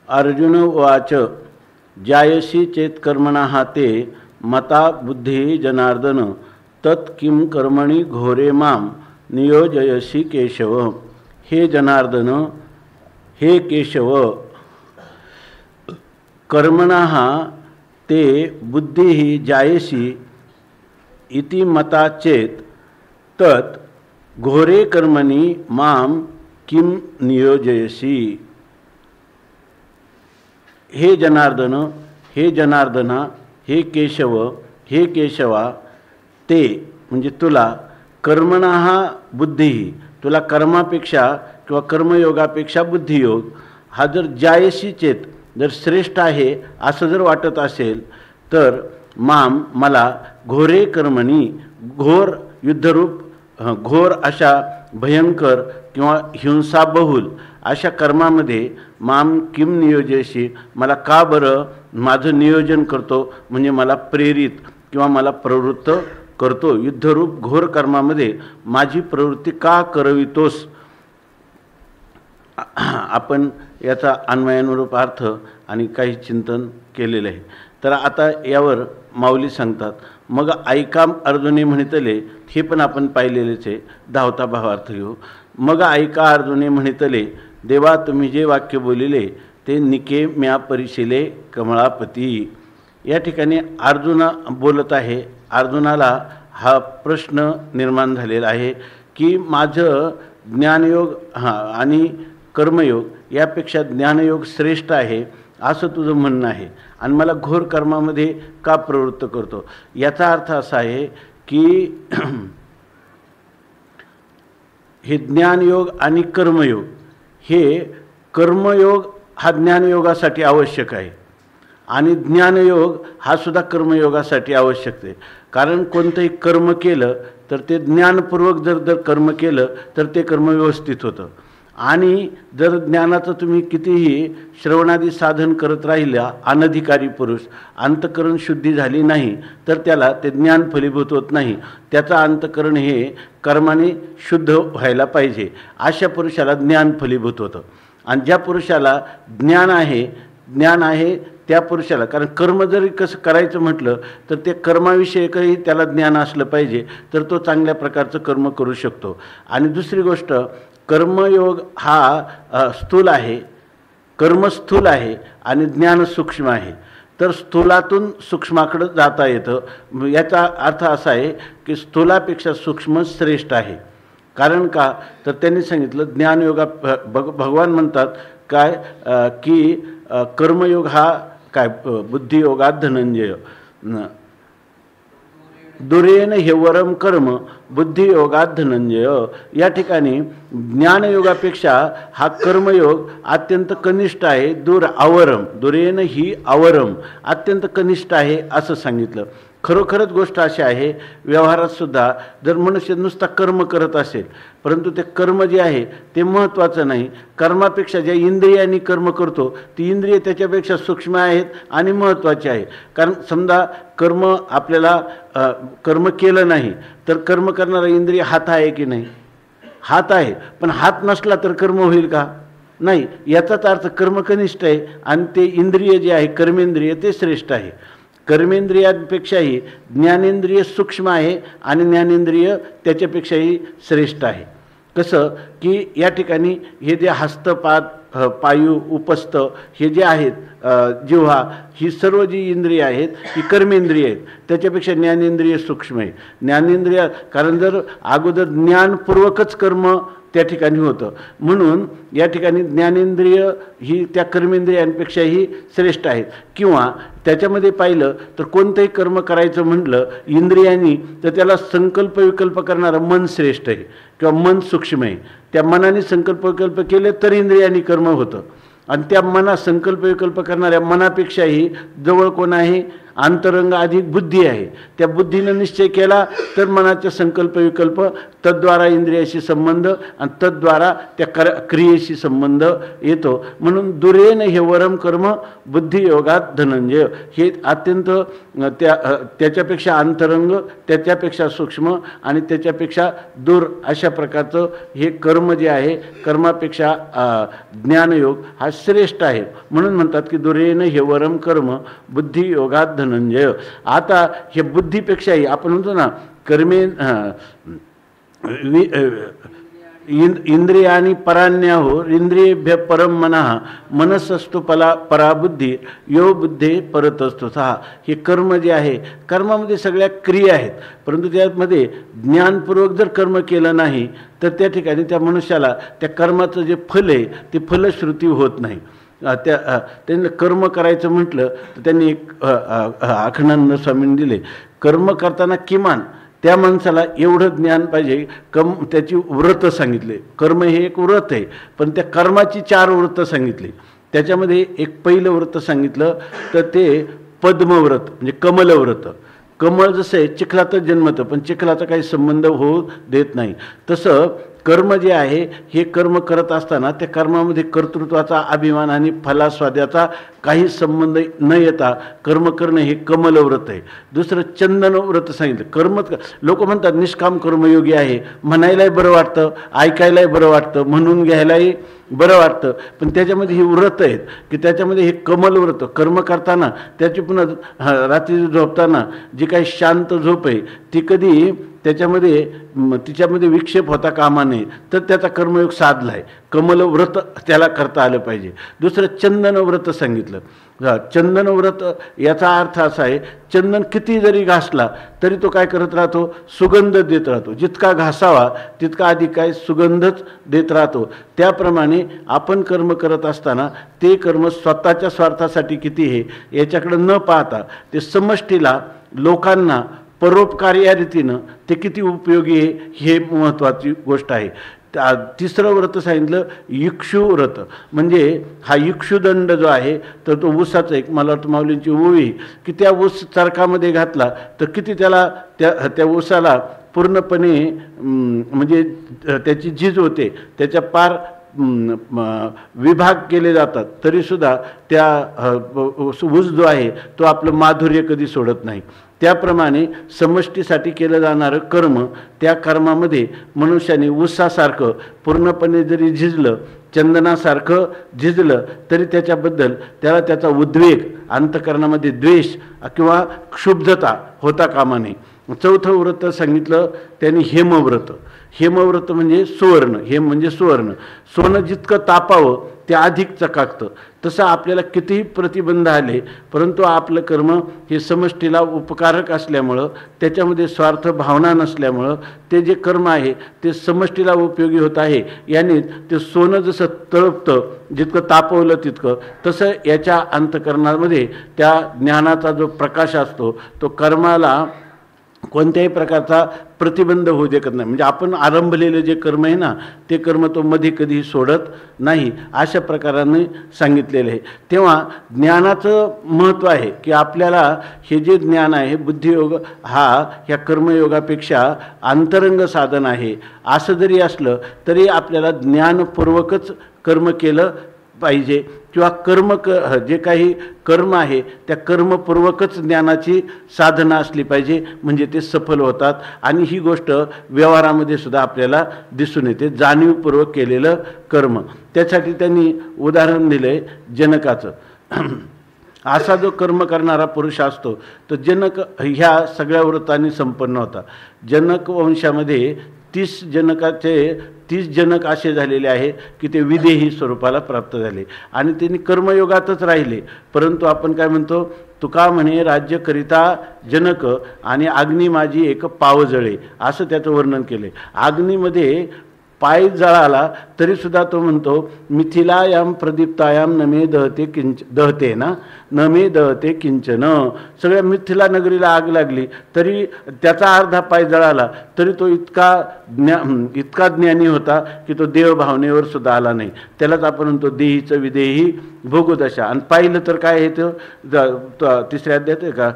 अर्जुन उवाच जायसी चेत कर्मणः ते मता बुद्धि जनार्दन तत् किं कर्मणि घोरे मां नियोजयसि केशव। हे जनार्दन, हे केशव, कर्मणः ते बुद्धिः जायसी इति मता चेत तत् घोरे कर्मणि मां किं नियोजयसि। हे जनार्दन, हे जनार्दना, हे केशव, हे केशवा, ते म्हणजे तुला कर्मणः बुद्धी, तुला कर्मापेक्षा किंवा कर्मयोगापेक्षा बुद्धियोग हा जर जायसी चेत जर श्रेष्ठ आहे असं जर वाटत असेल तर माम मला घोरे कर्मणी, घोर युद्धरूप घोर अशा भयंकर किंवा हिंसाबहुल अशा कर्मामध्ये माम किम नियोजयशी, मला का बरं माझं नियोजन करतो म्हणजे मला प्रेरित किंवा मला प्रवृत्त करतो, युद्धरूप घोर कर्मामध्ये माझी प्रवृत्ती का करवितोस। आपण याचा अन्वयानुरूप अर्थ आणि काही चिंतन केलेले आहे। तर आता यावर माऊली सांगतात, मग ऐका अर्जुने म्हणितले, हे पण आपण पाहिलेलेच आहे, धावता भावार्थ घेऊ। मग ऐका अर्जुने म्हणितले, देवा तुम्ही जे वाक्य बोलिले ते निके म्या परिशिले कमळापती। या ठिकाणी अर्जुन बोलत आहे, अर्जुनाला हा प्रश्न निर्माण झालेला आहे की माझं ज्ञानयोग आणि कर्मयोग यापेक्षा ज्ञानयोग श्रेष्ठ आहे असं तुझं म्हणणं आहे आणि मला घोर कर्मामध्ये का प्रवृत्त करतो। याचा अर्थ असा आहे की हे ज्ञानयोग आणि कर्मयोग, हे कर्मयोग हा ज्ञानयोगासाठी आवश्यक आहे आणि ज्ञानयोग हा सुद्धा कर्मयोगासाठी आवश्यक आहे। कारण कोणतंही कर्म केलं तर ते ज्ञानपूर्वक जर कर्म केलं तर ते कर्म व्यवस्थित होतं आणि जर ज्ञानाचं तुम्ही कितीही श्रवणादी साधन करत राहिला अनधिकारी पुरुष, अंतकरण शुद्धी झाली नाही तर त्याला ते ज्ञान फलीभूत होत नाही, त्याचं अंतकरण हे कर्माने शुद्ध व्हायला पाहिजे, अशा पुरुषाला ज्ञान फलीभूत होतं। आणि ज्या पुरुषाला ज्ञान आहे त्या पुरुषाला, कारण कर्म जरी कसं करायचं म्हटलं तर ते कर्माविषयीही त्याला ज्ञान असलं पाहिजे तर तो चांगल्या प्रकारचं कर्म करू शकतो। आणि दुसरी गोष्ट, कर्मयोग हा स्थूल आहे, कर्म स्थूल आहे आणि ज्ञान सूक्ष्म आहे। तर स्थूलातून सूक्ष्माकडे जाता येतं। याचा अर्थ असा आहे की स्थूलापेक्षा सूक्ष्म श्रेष्ठ आहे। कारण का तर त्यांनी सांगितलं ज्ञानयोगा भगवान म्हणतात काय की कर्मयोग हा काय बुद्धियोगात धनंजय दुरेन हेवरम कर्म बुद्धियोगात धनंजय। या ठिकाणी ज्ञानयोगापेक्षा हा कर्मयोग अत्यंत कनिष्ठ आहे, आवरम, दुरेन ही आवरम, अत्यंत कनिष्ठ आहे असं सांगितलं। खरोखरच गोष्ट अशी आहे, व्यवहारात सुद्धा जर मनुष्य नुसता कर्म करत असेल परंतु ते कर्म जे आहे ते महत्त्वाचं नाही, कर्मापेक्षा ज्या इंद्रियांनी कर्म करतो ती इंद्रिय त्याच्यापेक्षा सूक्ष्म आहेत आणि महत्त्वाची आहे। कारण समजा कर्म आपल्याला कर्म केलं नाही तर कर्म करणारा इंद्रिय हात आहे की नाही, हात आहे, पण हात नसला तर कर्म होईल का, नाही। याचाच अर्थ कर्म कनिष्ठ आहे आणि ते इंद्रिय जे आहे कर्मेंद्रिय ते श्रेष्ठ आहे। कर्मेंद्रियांपेक्षाही ज्ञानेंद्रिय सूक्ष्म आहे आणि ज्ञानेंद्रिय त्याच्यापेक्षाही श्रेष्ठ आहे। कसं की या ठिकाणी हे जे हस्तपाद पायू उपस्थ हे जे आहेत जिव्हा ही सर्व जी इंद्रिय आहेत ही कर्मेंद्रिय आहेत, त्याच्यापेक्षा ज्ञानेंद्रिय सूक्ष्म आहे। ज्ञानेंद्रिय कारण जर अगोदर ज्ञानपूर्वकच कर्म त्या ठिकाणी होतं म्हणून या ठिकाणी ज्ञानेंद्रिय ही त्या कर्मेंद्रियांपेक्षाही श्रेष्ठ आहेत। किंवा त्याच्यामध्ये पाहिलं तर कोणतंही कर्म करायचं म्हटलं इंद्रियांनी तर त्याला संकल्प विकल्प करणारं मन श्रेष्ठ आहे किंवा मन सूक्ष्म आहे। त्या मनाने संकल्प विकल्प केले तर इंद्रियांनी कर्म होतं आणि त्या मना संकल्प विकल्प करणाऱ्या मनापेक्षाही जवळ कोण आहे, अंतरंग अधिक बुद्धी आहे. त्या बुद्धीनं निश्चय केला तर मनाचे संकल्प विकल्प तद्वारा इंद्रियाशी संबंध आणि तद्वारा त्या क्रियेशी संबंध येतो. म्हणून दुरेन हे वरम कर्म बुद्धियोगात धनंजय, हे अत्यंत त्याच्यापेक्षा अंतरंग, त्याच्यापेक्षा सूक्ष्म आणि त्याच्यापेक्षा दूर अशा प्रकारचं हे कर्म जे आहे, कर्मापेक्षा ज्ञानयोग हा श्रेष्ठ आहे. म्हणून म्हणतात की दुरेन हे वरम कर्म बुद्धियोगात धनंजय. आता हे बुद्धीपेक्षाही आपण म्हणतो ना कर्मे इंद्रियाणी पराण्याहो इंद्रियेभ्य परम मनः मनसस्तु पराबुद्धी यो बुद्धे परतस्तु सहा. हे कर्म जे आहे, कर्मामध्ये सगळ्या क्रिया आहेत, परंतु त्यामध्ये ज्ञानपूर्वक जर कर्म केलं नाही तर त्या ठिकाणी त्या मनुष्याला त्या कर्माचं जे फल आहे ते फलश्रुती होत नाही. त्यांनी कर्म करायचं म्हटलं तर त्यांनी एक अखंडानंद स्वामींनी दिले, कर्म करताना किमान त्या माणसाला एवढं ज्ञान पाहिजे. त्याची व्रत सांगितले, कर्म हे एक व्रत आहे, पण त्या कर्माची 4 व्रत सांगितली. त्याच्यामध्ये एक पहिलं व्रत सांगितलं तर ते पद्मव्रत म्हणजे कमलव्रत. कमळ जसं आहे चिखलातच जन्मतं, पण चिखलाचा काही संबंध होऊ देत नाही. तसं कर्म जे आहे हे कर्म करत असताना त्या कर्मामध्ये कर्तृत्वाचा अभिमान आणि फलास्वाद्याचा काही संबंध न येता कर्म करणं हे कमलव्रत आहे. दुसरं चंदन व्रत सांगितलं. कर्म लोक म्हणतात निष्काम कर्मयोगी आहे, म्हणायलाही बरं वाटतं, ऐकायलाही बरं वाटतं, म्हणून घ्यायलाही बरं वाटतं, पण त्याच्यामध्ये ही व्रत आहेत की त्याच्यामध्ये हे कमलव्रत कर्म करताना त्याची पुन्हा रात्री झोपताना जी काही शांत झोप आहे ती कधी तिच्यामध्ये विक्षेप होता कामा नये, तर त्याचा कर्मयोग साधला आहे. कमलव्रत त्याला करता आलं पाहिजे. दुसरं चंदन व्रत सांगितलं. चंदन व्रत याचा अर्थ असा आहे, चंदन किती जरी घासला तरी तो काय करत राहतो, सुगंध देत राहतो. जितका घासावा तितका अधिक काय सुगंधच देत राहतो. त्याप्रमाणे आपण कर्म करत असताना ते कर्म स्वतःच्या स्वार्थासाठी किती हे याच्याकडे न पाहता ते समष्टीला लोकांना परोपकारी या रीतीनं ते किती उपयोगी आहे हे महत्त्वाची गोष्ट आहे. तिसरं व्रत सांगितलं इक्षु व्रत, म्हणजे हा इक्षुदंड जो आहे तर तो ऊसाचा एक मला वाटतं माऊलींची ओवी की त्या ऊस चरकामध्ये घातला तर किती त्याला त्या ऊसाला पूर्णपणे म्हणजे त्याची झीज होते, त्याच्या पार विभाग केले जातात, तरीसुद्धा त्या ऊस जो आहे तो आपलं माधुर्य कधी सोडत नाही. त्याप्रमाणे समष्टीसाठी केलं जाणारं कर्म, त्या कर्मामध्ये मनुष्याने ऊसासारखं पूर्णपणे जरी झिजलं, चंदनासारखं झिजलं तरी त्याच्याबद्दल त्याचा उद्वेग, अंतःकरणामध्ये द्वेष किंवा क्षुब्धता होता कामा नये. चौथं व्रत सांगितलं त्यांनी हेमव्रत. हेमव्रत म्हणजे सुवर्ण, हेम म्हणजे सुवर्ण. सोनं जितकं तापावं ते अधिक चकाकतं. तसं आपल्याला कितीही प्रतिबंध आले परंतु आपलं कर्म हे समष्टीला उपकारक असल्यामुळं, त्याच्यामध्ये स्वार्थ भावना नसल्यामुळं ते जे कर्म आहे ते समष्टीला उपयोगी होत आहे. याने ते सोनं जसं तळपतं, जितकं तापवलं तितकं, तसं याच्या अंतःकरणामध्ये त्या ज्ञानाचा जो प्रकाश असतो तो कर्माला कोणत्याही प्रकारचा प्रतिबंध होऊ देत नाही. म्हणजे आपण आरंभलेलं जे कर्म आहे ना ते कर्म तो मध्ये कधी सोडत नाही, अशा प्रकाराने सांगितलेलं आहे. तेव्हा ज्ञानाचं महत्त्व आहे की आपल्याला हे जे ज्ञान आहे बुद्धियोग हा ह्या कर्मयोगापेक्षा अंतरंग साधन आहे. असं जरी असलं तरी आपल्याला ज्ञानपूर्वकच कर्म केलं पाहिजे किंवा जे काही कर्म आहे त्या कर्मपूर्वकच ज्ञानाची साधना असली पाहिजे, म्हणजे ते सफल होतात. आणि ही गोष्ट व्यवहारामध्ये सुद्धा आपल्याला दिसून येते, जाणीवपूर्वक केलेलं कर्म. त्यासाठी त्यांनी उदाहरण दिलं आहे जनकाचं. असा जो कर्म करणारा पुरुष असतो तो जनक ह्या सगळ्या व्रतांनी संपन्न होता. जनक वंशामध्ये 30 जनक असे झालेले आहे की ते विदेही स्वरूपाला प्राप्त झाले आणि त्यांनी कर्मयोगातच राहिले. परंतु आपण काय म्हणतो, तुका म्हणे राज्य करिता जनक आणि अग्नी माझी एक पाव जळे, असं त्याचं वर्णन केले. अग्नीमध्ये पाय जळाला तरीसुद्धा तो म्हणतो मिथिलायाम प्रदीप्तायाम न मे दहते दहते ना न मे दहते किंचन. सगळ्या मिथिला नगरीला आग लागली तरी त्याचा अर्धा पाय जळाला तरी तो इतका ज्ञानी होता की तो देवभावनेवर सुद्धा आला नाही. त्यालाच आपण म्हणतो देहीचं विदेही भोगदशा. आणि पाहिलं तर काय आहे तो तिसऱ्या अध्यायात आहे का,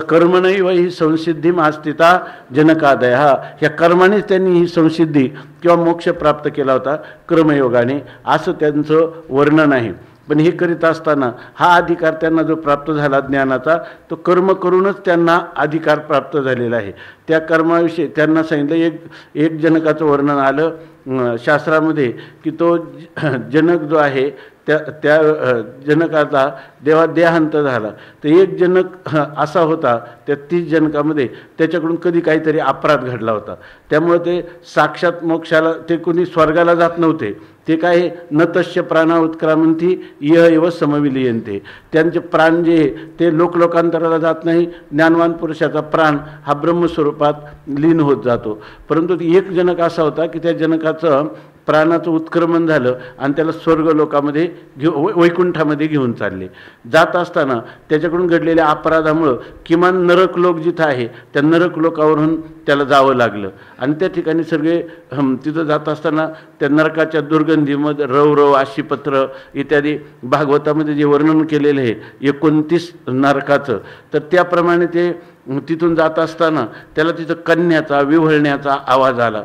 कर्मणैव ही संसिद्धी आस्थिता जनकादया. ह्या कर्मानेच त्यांनी ही संसिद्धी किंवा मोक्ष प्राप्त केला होता कर्मयोगाने, असं त्यांचं वर्णन आहे. पण हे करीत असताना हा अधिकार त्यांना जो प्राप्त झाला ज्ञानाचा, तो कर्म करूनच त्यांना अधिकार प्राप्त झालेला आहे. त्या कर्माविषयी त्यांना सांगितलं, एक जनकाचं वर्णन आलं शास्त्रामध्ये की तो जनक जो आहे त्या जनकाचा देहांत झाला. तर एक जनक असा होता त्या 30 जनकामध्ये, त्याच्याकडून कधी काहीतरी अपराध घडला होता. त्यामुळे ते साक्षात मोक्षाला, ते कोणी स्वर्गाला जात नव्हते. ते काय न तस्य प्राणा उत्क्रामंती इह एव समविलियंते. त्यांचे प्राण जे ते लोकांतराला जात नाही. ज्ञानवान पुरुषाचा प्राण हा ब्रह्मस्वरूपात लीन होत जातो. परंतु एक जनक असा होता की त्या जनकाचं प्राणाचं उत्क्रमण झालं आणि त्याला स्वर्ग लोकामध्ये वैकुंठामध्ये घेऊन चालले. जात असताना त्याच्याकडून घडलेल्या अपराधामुळं किमान नरक लोक जिथं आहे त्या नरक लोकावरून त्याला जावं लागलं. आणि त्या ठिकाणी सगळे तिथं जात असताना त्या नरकाच्या दुर्गंधीमध्ये रव आशीपत्र इत्यादी भागवतामध्ये जे वर्णन केलेलं आहे 29 नरकाचं, तर त्याप्रमाणे ते तिथून जात असताना त्याला तिथं कन्याचा विव्हळण्याचा आवाज आला.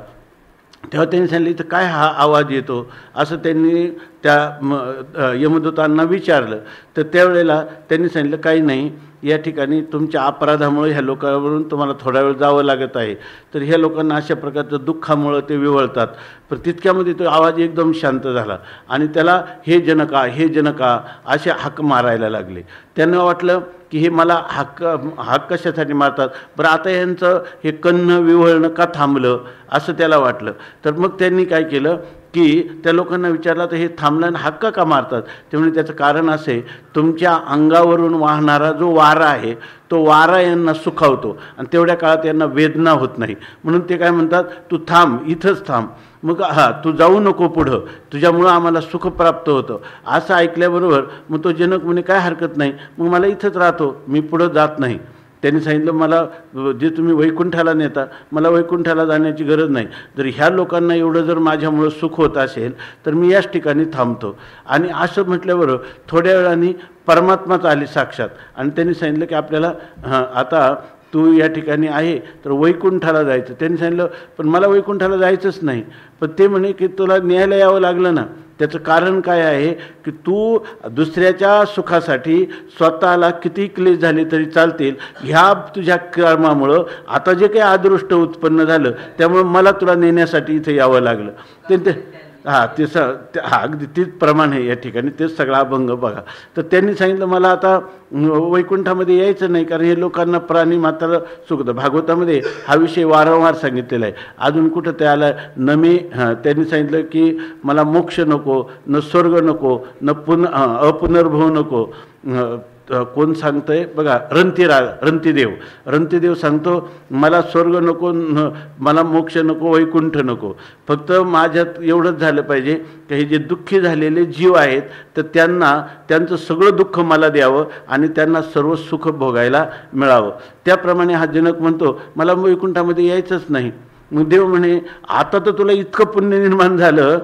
तेव्हा त्यांनी सांगितलं इथं काय हा आवाज येतो, असं त्यांनी त्या यमदूतांना विचारलं. तर त्यावेळेला त्यांनी सांगितलं काही नाही, या ठिकाणी तुमच्या अपराधामुळे ह्या लोकांवरून तुम्हाला थोडा वेळ जावं लागत आहे. तर ह्या लोकांना अशा प्रकारचं दुःखामुळं ते विवळतात. पण तितक्यामध्ये तो आवाज एकदम शांत झाला आणि त्याला हे जनका असे हाक मारायला लागले. त्यांना वाटलं की हे मला हाक कशासाठी मारतात, बरं आता यांचं हे कन्न विव्हळणं का थांबलं असं त्याला वाटलं. तर मग त्यांनी काय केलं की त्या लोकांना विचारलं तर हे थांबलं आणि हाक का मारतात. त्यामुळे त्याचं कारण असे, तुमच्या अंगावरून वाहणारा जो वारा आहे तो वारा यांना सुखावतो आणि तेवढ्या काळात यांना वेदना होत नाही. म्हणून ते काय म्हणतात, तू थांब, इथंच थांब. मग तू जाऊ नको पुढं, तुझ्यामुळं आम्हाला सुख प्राप्त होतं. असं ऐकल्याबरोबर मग तो जनक म्हणे काय हरकत नाही, मग मला इथंच राहतो, मी पुढं जात नाही. त्यांनी सांगितलं मला जे तुम्ही वैकुंठाला नेता, मला वैकुंठाला जाण्याची गरज नाही. जर ह्या लोकांना एवढं जर माझ्यामुळं सुख होत असेल तर मी याच ठिकाणी थांबतो. आणि असं म्हटल्यावर थोड्या वेळाने परमात्माच आली साक्षात आणि त्यांनी सांगितलं की आपल्याला आता तू या ठिकाणी आहे तर वैकुंठाला जायचं. त्यांनी सांगितलं पण मला वैकुंठाला जायचंच नाही. पण ते म्हणे की तुला न्यायला यावं लागलं ना. त्याचं कारण काय आहे की तू दुसऱ्याच्या सुखासाठी स्वतःला किती क्लेश झाले तरी चालतील, ह्या तुझ्या कर्मामुळं आता जे काही अदृष्ट उत्पन्न झालं त्यामुळं मला तुला नेण्यासाठी इथं यावं लागलं. ते अगदी तीच प्रमाण आहे या ठिकाणी, तेच सगळा अभंग बघा. तर त्यांनी सांगितलं मला आता वैकुंठामध्ये यायचं नाही, कारण हे लोकांना प्राणी मात्र सुखतं. भागवतामध्ये हा विषय वारंवार सांगितलेला आहे. अजून कुठं ते आला त्यांनी सांगितलं की मला मोक्ष नको, न स्वर्ग नको, न अपुनर्भव नको. कोण सांगतंय बघा, रंतीदेव सांगतो मला स्वर्ग नको, मला मोक्ष नको, वैकुंठ नको. फक्त माझ्यात एवढंच झालं पाहिजे की हे जे दुःखी झालेले जीव आहेत तर त्यांचं सगळं दुःख मला द्यावं आणि त्यांना सर्व सुख भोगायला मिळावं. त्याप्रमाणे हा जनक म्हणतो मला वैकुंठामध्ये यायचंच नाही. मग देव म्हणे आता तर तुला इतकं पुण्य निर्माण झालं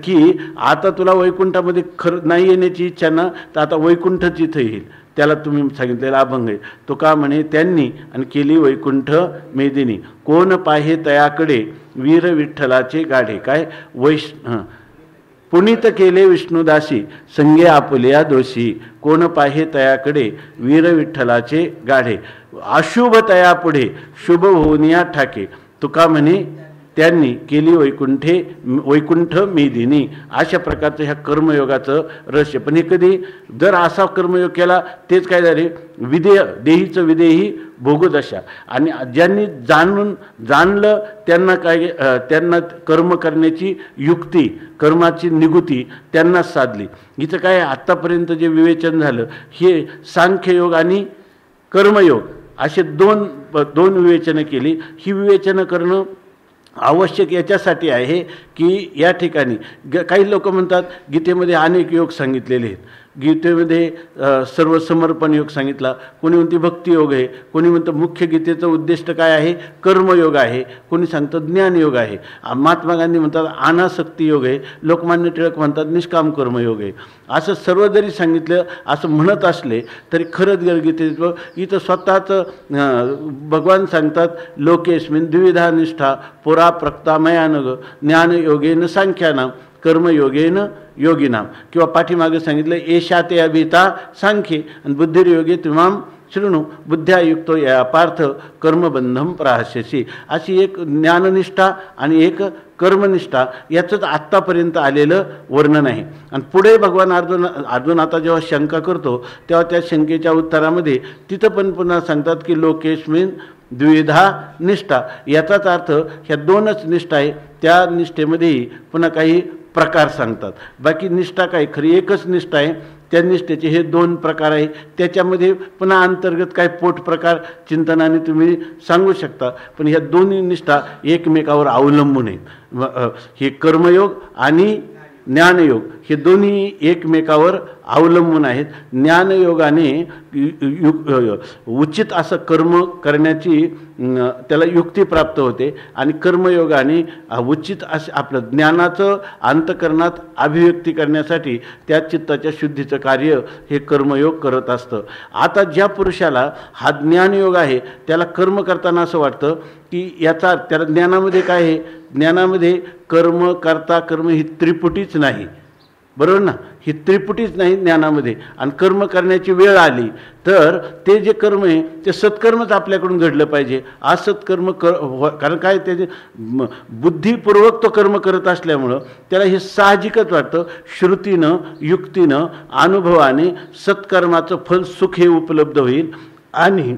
की आता तुला वैकुंठामध्ये नाही येण्याची इच्छा ना, तर आता वैकुंठच इथं येईल. त्याला तुम्ही सांगितलेला अभंग आहे तो. का म्हणे त्यांनी आणि केली वैकुंठ मेदिनी, कोण पाहे तयाकडे वीर विठ्ठलाचे गाढे. काय पुनीत केले विष्णुदासी संगे आपुल्या दोषी, कोण पाहे तयाकडे वीर विठ्ठलाचे गाढे. अशुभ तया पुढे शुभ होऊनिया ठाके. तुका म्हणे त्यांनी केली वैकुंठ मेदिनी. अशा प्रकारचं ह्या कर्मयोगाचं रहस्य. पण हे कधी जर असा कर्मयोग केला तेच काय झाले, देहीचं विदेही भोगदशा. आणि ज्यांनी जाणलं त्यांना कर्म करण्याची युक्ती, कर्माची निगुती त्यांनाच साधली. इथं काय आत्तापर्यंत जे विवेचन झालं हे सांख्ययोग आणि कर्मयोग असे दोन विवेचनं केली. ही विवेचनं करणं आवश्यक याच्यासाठी आहे की या ठिकाणी काही लोक म्हणतात गीतेमध्ये अनेक योग सांगितलेले आहेत, गीतेमध्ये सर्व समर्पण योग सांगितला, कोणी म्हणते भक्तियोग आहे, कोणी म्हणतं मुख्य गीतेचं उद्दिष्ट काय आहे कर्मयोग आहे, कोणी सांगतं ज्ञानयोग आहे, महात्मा गांधी म्हणतात अनासक्ती योग आहे, लोकमान्य टिळक म्हणतात निष्काम कर्मयोग आहे. असं सर्व जरी सांगितलं असं म्हणत असले तरी खरंच गीतेचं इथं स्वतःच भगवान सांगतात लोकेस्मिन द्विविधा निष्ठा पुरा प्रक्तामयानग ज्ञानयोगेन सांख्यानाम कर्मयोगेन योगिनाम, किंवा पाठीमागे सांगितलं एषा ते अभिता सांख्ये आणि बुद्धिर्योगे त्विमाम शृणु बुद्ध्यायुक्तो या पार्थ कर्मबंधम प्रहास्यसी. अशी एक ज्ञाननिष्ठा आणि एक कर्मनिष्ठा याचंच आत्तापर्यंत आलेलं वर्णन आहे. आणि पुढे भगवान अर्जुन आता जेव्हा शंका करतो तेव्हा त्या शंकेच्या उत्तरामध्ये तिथं पण पुन्हा सांगतात की लोकेस्मिन द्विधा निष्ठा. याचाच अर्थ ह्या दोनच निष्ठा आहे, त्या निष्ठेमध्येही पुन्हा काही प्रकार सांगतात. बाकी निष्ठा काय खरी एकच निष्ठा आहे, त्या निष्ठेचे हे दोन प्रकार आहे. त्याच्यामध्ये पुन्हा अंतर्गत काय पोट प्रकार चिंतनाने तुम्ही सांगू शकता, पण ह्या दोन्ही निष्ठा एकमेकावर अवलंबून आहेत. हे कर्मयोग आणि ज्ञानयोग हे दोन्ही एकमेकावर अवलंबून आहेत. ज्ञानयोगाने उचित असं कर्म करण्याची त्याला युक्ती प्राप्त होते आणि कर्मयोगाने उचित असं आपलं ज्ञानाचं अंतःकरणात अभिव्यक्ती करण्यासाठी त्या चित्ताच्या शुद्धीचं कार्य हे कर्मयोग करत असतं. आता ज्या पुरुषाला हा ज्ञानयोग आहे त्याला कर्म करताना असं वाटतं की याचा त्याला ज्ञानामध्ये काय आहे, ज्ञानामध्ये कर्म कर्ता कर्म ही त्रिपुटीच नाही, बरोबर ना, ही त्रिपुटीच नाही ज्ञानामध्ये. आणि कर्म करण्याची वेळ आली तर ते जे कर्म आहे ते सत्कर्मच आपल्याकडून घडलं पाहिजे. असत्कर्म कारण काय त्याचे बुद्धिपूर्वक तो कर्म करत असल्यामुळं त्याला हे साहजिकच वाटतं श्रुतीनं युक्तीनं अनुभवाने सत्कर्माचं फल सुख हे उपलब्ध होईल. आणि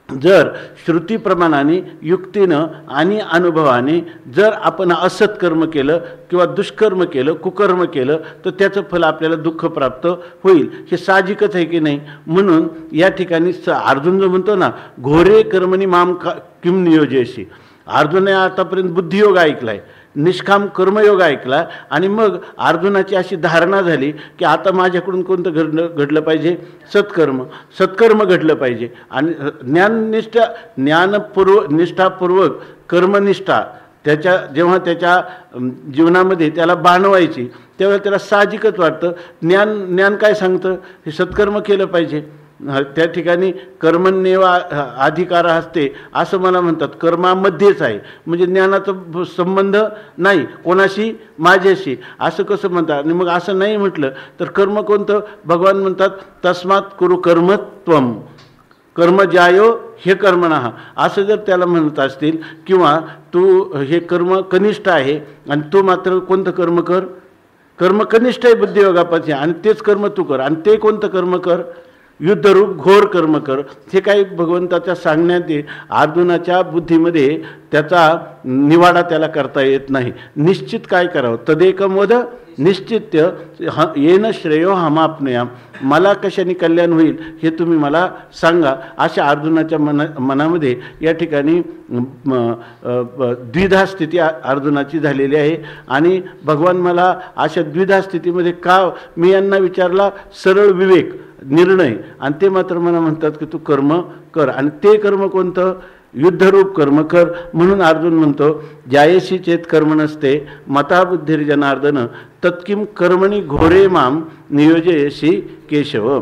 जर श्रुतीप्रमाणाने युक्तीनं आणि अनुभवाने जर आपण असत्कर्म केलं किंवा दुष्कर्म केलं कुकर्म केलं तर त्याचं फल आपल्याला दुःख प्राप्त होईल, हे साहजिकच आहे की नाही. म्हणून या ठिकाणी अर्जुन जो म्हणतो ना घोरे कर्मणी माम किम नियोजयसी, अर्जुनाने आतापर्यंत बुद्धियोग ऐकलाय, निष्काम कर्मयोग ऐकला आणि मग अर्जुनाची अशी धारणा झाली की आता माझ्याकडून कोणतं घडलं पाहिजे, सत्कर्म घडलं पाहिजे. आणि निष्ठापूर्वक कर्मनिष्ठा जेव्हा त्याच्या जीवनामध्ये त्याला बाणवायची तेव्हा त्याला साहजिकच वाटतं ज्ञान काय सांगतं, हे सत्कर्म केलं पाहिजे. त्या ठिकाणी कर्मण्येव अधिकार असते असं मला म्हणतात, कर्मामध्येच आहे म्हणजे ज्ञानाचा संबंध नाही कोणाशी, माझ्याशी, असं कसं म्हणतात. आणि मग असं नाही म्हटलं तर कर्म कोणतं, भगवान म्हणतात तस्मात् कुरु कर्मत्वम कर्म ज्यायो हे कर्मणः, असं जर त्याला म्हणत असतील किंवा तू हे कर्म कनिष्ठ आहे आणि तू मात्र कोणतं कर्म कर, कर्म कनिष्ठ आहे बुद्धियोगापासून आणि तेच कर्म तू कर. आणि ते कोणतं कर्म कर, युद्धरूप घोर कर्म कर. हे काही भगवंताच्या सांगण्यात अर्जुनाच्या बुद्धीमध्ये त्याचा निवाडा त्याला करता येत नाही. निश्चित काय करावं, तदेकम वद निश्चित्य येन श्रेयो हमाप्नुयाम, मला कशाने कल्याण होईल हे तुम्ही मला सांगा. अशा अर्जुनाच्या मनामध्ये या ठिकाणी द्विधा स्थिती अर्जुनाची झालेली आहे. आणि भगवान मला अशा द्विधा स्थितीमध्ये का, मी यांना विचारला सरळ विवेक निर्णय आणि ते मात्र मला म्हणतात की तू कर्म कर. आणि ते कर्म कोणतं, युद्धरूप कर्म कर. म्हणून अर्जुन म्हणतो जायसी चेत कर्म नसते मता बुद्धिर्जनार्दन तत्किम कर्मणी घोरे माम नियोजयसी केशव.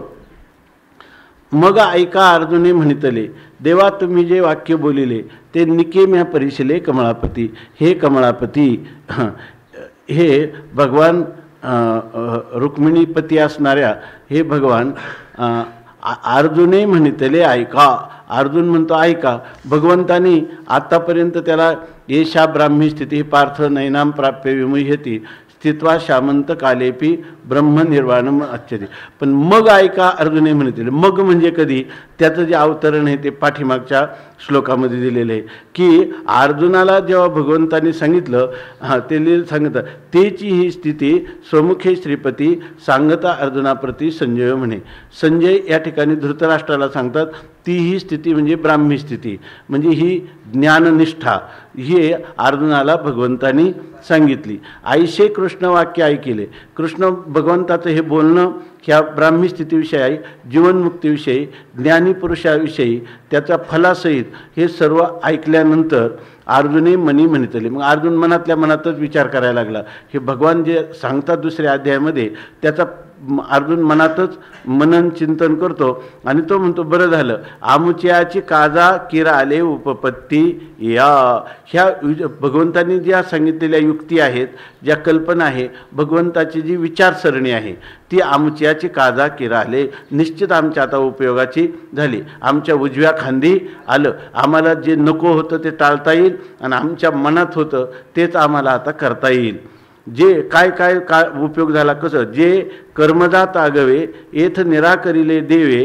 मग ऐका अर्जुने म्हणितले देवा तुम्ही जे वाक्य बोलिले ते निकेम्या परिशिले कमळापती. हे कमळापती हे भगवान रुक्मिणीपती असणाऱ्या हे भगवान अर्जुने म्हणितले ऐका. अर्जुन म्हणतो ऐका. भगवंतानी आत्तापर्यंत त्याला येशा ब्राह्मी स्थिती पार्थ नैनाम प्राप्य विमुह्यती, स्थित्वा शामंत कालेपी ब्रह्मनिर्वाणम अच्छते. पण मग ऐका अर्जुने म्हणतील. मग म्हणजे कधी? त्याचं जे अवतरण आहे ते पाठीमागच्या श्लोकामध्ये दिलेलं आहे की अर्जुनाला जेव्हा भगवंतांनी सांगितलं, ते सांगतात तेची ही स्थिती स्वमुखे श्रीपती सांगता अर्जुनाप्रती संजय म्हणे. संजय या ठिकाणी धृतराष्ट्राला सांगतात ती ही स्थिती म्हणजे ब्राह्मी स्थिती, म्हणजे ही ज्ञाननिष्ठा ही अर्जुनाला भगवंतांनी सांगितली. आईशे कृष्ण वाक्य ऐकिले. कृष्ण भगवंताचं हे बोलणं ह्या ब्राह्मी स्थितीविषयी आहे, जीवनमुक्तीविषयी, ज्ञानीपुरुषाविषयी, त्याच्या फलासहित हे सर्व ऐकल्यानंतर अर्जुने मनी म्हणितले. मग अर्जुन मनातल्या मनातच विचार करायला लागला. हे भगवान जे सांगतात दुसऱ्या अध्यायामध्ये त्याचा अर्जुन मनातच मनन चिंतन करतो आणि तो म्हणतो बरं झालं आमुच्याची काजा किरा आले उपपत्ती या. ह्या भगवंतांनी ज्या सांगितलेल्या युक्ती आहेत, ज्या कल्पना आहे, भगवंताची जी विचारसरणी आहे ती आमच्याची काजा किरा आले, निश्चित आमच्या आता उपयोगाची झाली. आमच्या उजव्या खांदी आलं. आम्हाला जे नको होतं ते टाळता येईल आणि आमच्या मनात होतं तेच आम्हाला आता करता येईल. जे काय काय काय उपयोग झाला, कसं जे कर्मजात आगवे येथ निराकरिले देवे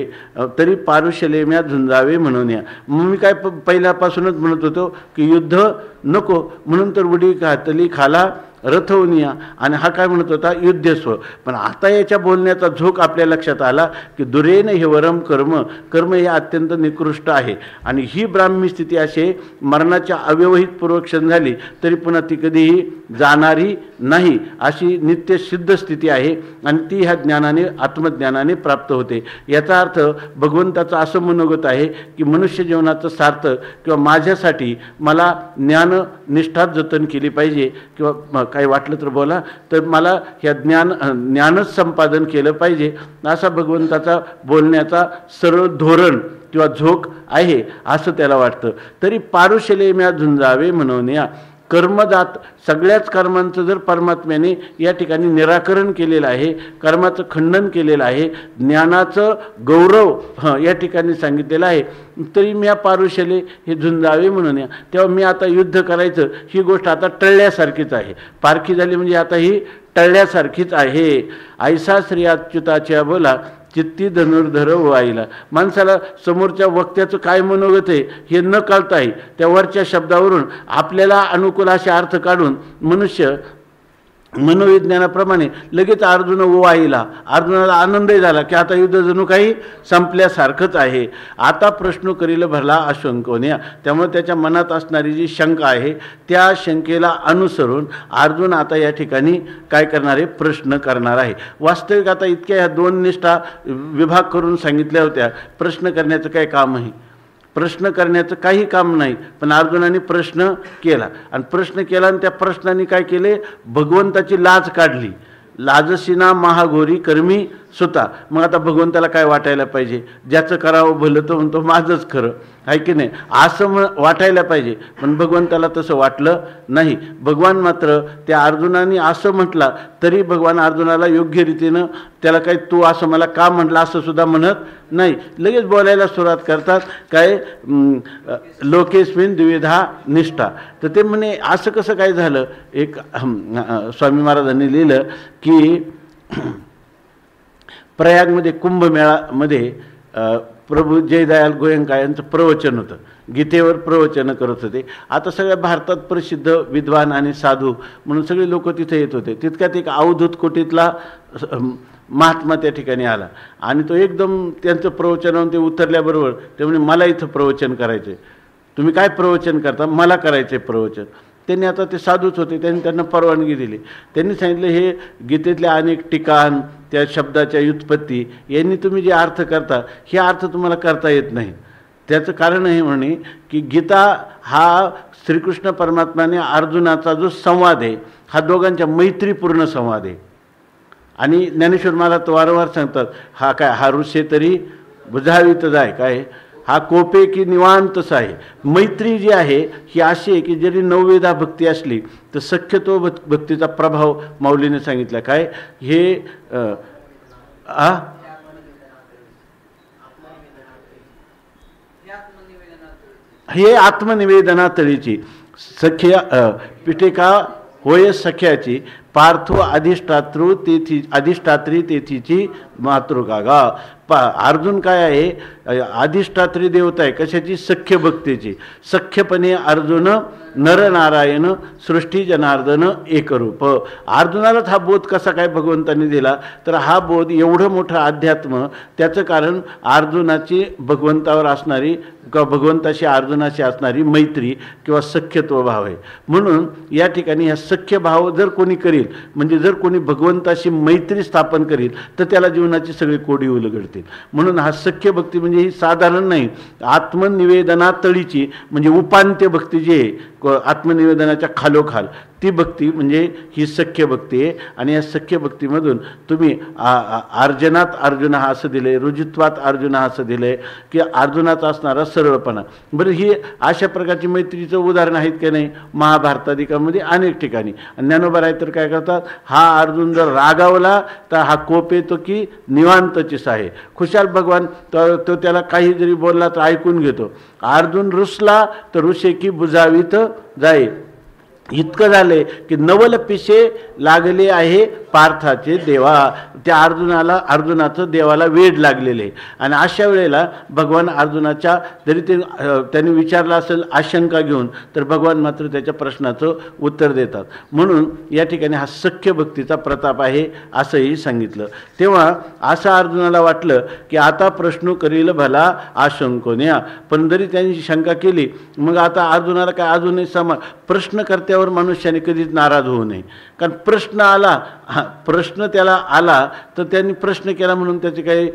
तरी पारुशलेम्या झुंजावे म्हणून या. मग मी काय पहिल्यापासूनच म्हणत होतो की युद्ध नको म्हणून तर उडी घातली खाला रथवनिया, आणि हा काय म्हणत होता युद्धस्व. पण आता याच्या बोलण्याचा झोक आपल्या लक्षात आला की दुरेन हे वरम कर्म, कर्म हे अत्यंत निकृष्ट आहे आणि ही ब्राह्मी स्थिती असे मरणाच्या अव्यवहित पूर्वक्षण झाली तरी पुन्हा ती कधीही जाणारी नाही अशी नित्य सिद्ध स्थिती आहे आणि ती ह्या ज्ञानाने आत्मज्ञानाने प्राप्त होते. याचा अर्थ भगवंताचं असं मनोगत आहे की मनुष्य जीवनाचं सार्थक किंवा माझ्यासाठी मला ज्ञाननिष्ठा जतन केली पाहिजे किंवा काही वाटलं तर बोला तर मला ह्या ज्ञानच संपादन केलं पाहिजे असा भगवंताचा बोलण्याचा सरळ धोरण किंवा झोक आहे असं त्याला वाटतं. तरी पारुशलेम्या झुंजावे म्हणून या. कर्मजात सगळ्याच कर्मांचं जर परमात्म्याने या ठिकाणी निराकरण केलेलं आहे, कर्माचं खंडन केलेलं आहे, ज्ञानाचं गौरव या ठिकाणी सांगितलेलं आहे, तरी मी पारुशले हे झुंजावे म्हणून या. तेव्हा मी आता युद्ध करायचं ही गोष्ट आता टळल्यासारखीच आहे. पारखी झाली म्हणजे आता ही टळल्यासारखीच आहे. ऐसा श्री अच्युताच्या बोला चित्ती धनुर्धर व्हायला. माणसाला समोरच्या वक्त्याचं काय मनोगत आहे हे न कळताही त्या वरच्या शब्दावरून आपल्याला अनुकूल असे अर्थ काढून मनुष्य मनोविज्ञानाप्रमाणे लगेच अर्जुन ओवाईला. अर्जुनाला आनंदही झाला की आता युद्ध जणू काही संपल्यासारखंच आहे. आता प्रश्न करील भरला अशंकोन्या. त्यामुळे त्याच्या मनात असणारी जी शंका आहे त्या शंकेला अनुसरून अर्जुन आता या ठिकाणी काय करणार आहे, प्रश्न करणार आहे. वास्तविक आता इतक्या ह्या दोन निष्ठा विभाग करून सांगितल्या होत्या. प्रश्न करण्याचं काय काम आहे? प्रश्न करण्याचं काही काम नाही. पण अर्जुनाने प्रश्न केला आणि प्रश्न केला आणि त्या प्रश्नाने काय केले, भगवंताची लाज काढली. लाजसीना महाघोरी कर्मी सुता. मग आता भगवंताला काय वाटायला पाहिजे, ज्याचं करावं भलं तो म्हणतो माझंच खरं आहे की नाही असं वाटायला पाहिजे. पण भगवंताला तसं वाटलं नाही. भगवान मात्र त्या अर्जुनाने असं म्हटला तरी भगवान अर्जुनाला योग्य रीतीनं त्याला काही तू असं मला का म्हटलं असं सुद्धा म्हणत नाही. लगेच बोलायला सुरुवात करतात काय लोकेस्मिन द्विविधा निष्ठा. तर ते म्हणे असं कसं काय झालं. एक स्वामी महाराजांनी लिहिलं की प्रयागमध्ये कुंभमेळामध्ये प्रभू जयदयाल गोयंका यांचं प्रवचन होतं. गीतेवर प्रवचनं करत होते. आता सगळ्या भारतात प्रसिद्ध विद्वान आणि साधू म्हणून सगळे लोक तिथे येत होते. तितक्यात एक अवधूत कोटीतला महात्मा त्या ठिकाणी आला आणि तो एकदम त्यांचं प्रवचनावरून ते उतरल्याबरोबर ते म्हणे मला इथं प्रवचन करायचं आहे. तुम्ही काय प्रवचन करता? मला करायचं आहे प्रवचन. त्यांनी आता ते साधूच होते, त्यांनी त्यांना परवानगी दिली. त्यांनी सांगितलं हे गीतेतल्या अनेक ठिकाण, त्या शब्दाच्या व्युत्पत्ती यांनी तुम्ही जे अर्थ करता हे अर्थ तुम्हाला करता येत नाही. त्याचं कारण आहे म्हणे की गीता हा श्रीकृष्ण परमात्म्याने अर्जुनाचा जो संवाद आहे हा दोघांच्या मैत्रीपूर्ण संवाद आहे. आणि ज्ञानेश्वर मला तो वारंवार सांगतात हा काय हा ऋषे तरी बुजावीत जाय काय हा कोपे की निवांतच आहे. मैत्री जी आहे ही अशी आहे की जरी नववेदा भक्ती असली तर सख्यतो भक्तीचा प्रभाव माऊलीने सांगितला काय हे हे आत्मनिवेदना तळीची सख्या पिटिका होय सख्याची पार्थो अधिष्ठात्री तेथीची मातृका गा. अर्जुन काय आहे, अधिष्ठात्री देवता आहे कशाची, सख्य भक्तीची. सख्यपणे अर्जुन नरनारायण सृष्टी जनार्दन एकरूप. अर्जुनालाच हा बोध कसा काय भगवंतांनी दिला, तर हा बोध एवढं मोठं अध्यात्म, त्याचं कारण अर्जुनाची भगवंतावर असणारी किंवा भगवंताशी अर्जुनाशी असणारी मैत्री किंवा सख्यत्व भाव आहे. म्हणून या ठिकाणी हा सख्य भाव जर कोणी करील, म्हणजे जर कोणी भगवंताशी मैत्री स्थापन करील, तर त्याला जीवनाची सगळी कोडी उलगडतील. म्हणून हा सख्य भक्ती म्हणजे ही साधारण नाही, आत्मनिवेदनातळीची म्हणजे उपांत्य भक्ती जी आहे, आत्मनिवेदनाच्या खालोखाल ती भक्ती म्हणजे ही सख्य भक्ती आहे. आणि या सख्य भक्तीमधून तुम्ही अर्जनात अर्जुन हा असं दिले, रुजुत्वात अर्जुन हा असं दिले की अर्जुनाचा असणारा सरळपणा. बरं, ही अशा प्रकारची मैत्रीचं उदाहरण आहेत की नाही महाभारतादिकामध्ये अनेक ठिकाणी. ज्ञानोबा राय तर काय करतात, हा अर्जुन जर रागावला तर हा कोप येतो की निवांतचीच आहे. खुशाल भगवान तो त्याला काही जरी बोलला तर ऐकून घेतो. अर्जुन रुसला तर रुसे की बुजावीत जाई. इतकं झाले की नवल पिशे लागले आहे पार्थाचे देवा. त्या अर्जुनाचं देवाला वेड लागलेले आहे. आणि अशा वेळेला भगवान अर्जुनाच्या जरी त्यांनी विचारला असेल आशंका घेऊन, तर भगवान मात्र त्याच्या प्रश्नाचं उत्तर देतात. म्हणून या ठिकाणी हा सख्य भक्तीचा प्रताप आहे असंही सांगितलं. तेव्हा असं अर्जुनाला वाटलं की आता प्रश्न करील भला आशंकोन्या. पण जरी त्यांनी शंका केली, मग आता अर्जुनाला काय अजूनही प्रश्न करत्यावर मनुष्याने कधीच नाराज होऊ नये. कारण प्रश्न आला, प्रश्न त्याला आला तर त्यांनी प्रश्न केला म्हणून त्याचे काही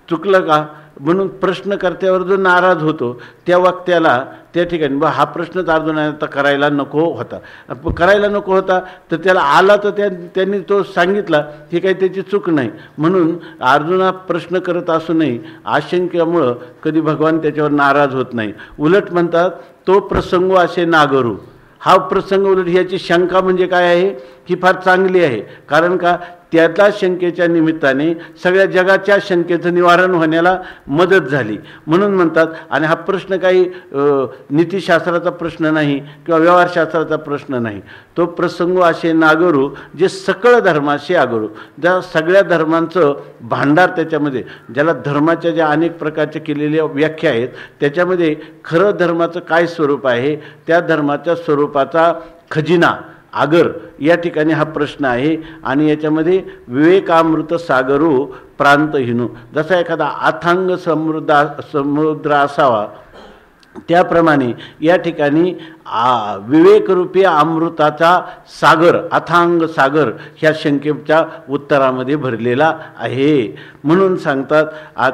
चुकलं का. म्हणून प्रश्नकर्त्यावर जो नाराज होतो त्या वक्त्याला त्या ठिकाणी हा प्रश्नच अर्जुनाने आता करायला नको होता, तर त्याला आला तर त्यांनी तो सांगितला, हे काही त्याची चूक नाही. म्हणून अर्जुना प्रश्न करत असू नये आशंकेमुळं कधी भगवान त्याच्यावर नाराज होत नाही. उलट म्हणतात तो प्रसंग असे नागरू. हा प्रसंग उलट ह्याची शंका म्हणजे काय आहे, ही फार चांगली आहे. कारण का, त्याच्या शंकेच्या निमित्ताने सगळ्या जगाच्या शंकेचं निवारण होण्याला मदत झाली म्हणून म्हणतात. आणि हा प्रश्न काही नीतिशास्त्राचा प्रश्न नाही किंवा व्यवहारशास्त्राचा प्रश्न नाही. तो प्रसंग असे नागरू जे सकळ धर्माशी आगरू. ज्या सगळ्या धर्मांचं भांडार त्याच्यामध्ये, ज्याला धर्माच्या ज्या अनेक प्रकारच्या केलेल्या व्याख्या आहेत, त्याच्यामध्ये खरं धर्माचं काय स्वरूप आहे, त्या धर्माच्या स्वरूपाचा खजिना आगर या ठिकाणी हा प्रश्न आहे. आणि याच्यामध्ये विवेकामृत सागरू प्रांतहीनू, जसा एखादा अथांग समुद्र असावा त्याप्रमाणे या ठिकाणी विवेकरूपी अमृताचा सागर, अथांग सागर ह्या शंकेच्या उत्तरामध्ये भरलेला आहे म्हणून सांगतात.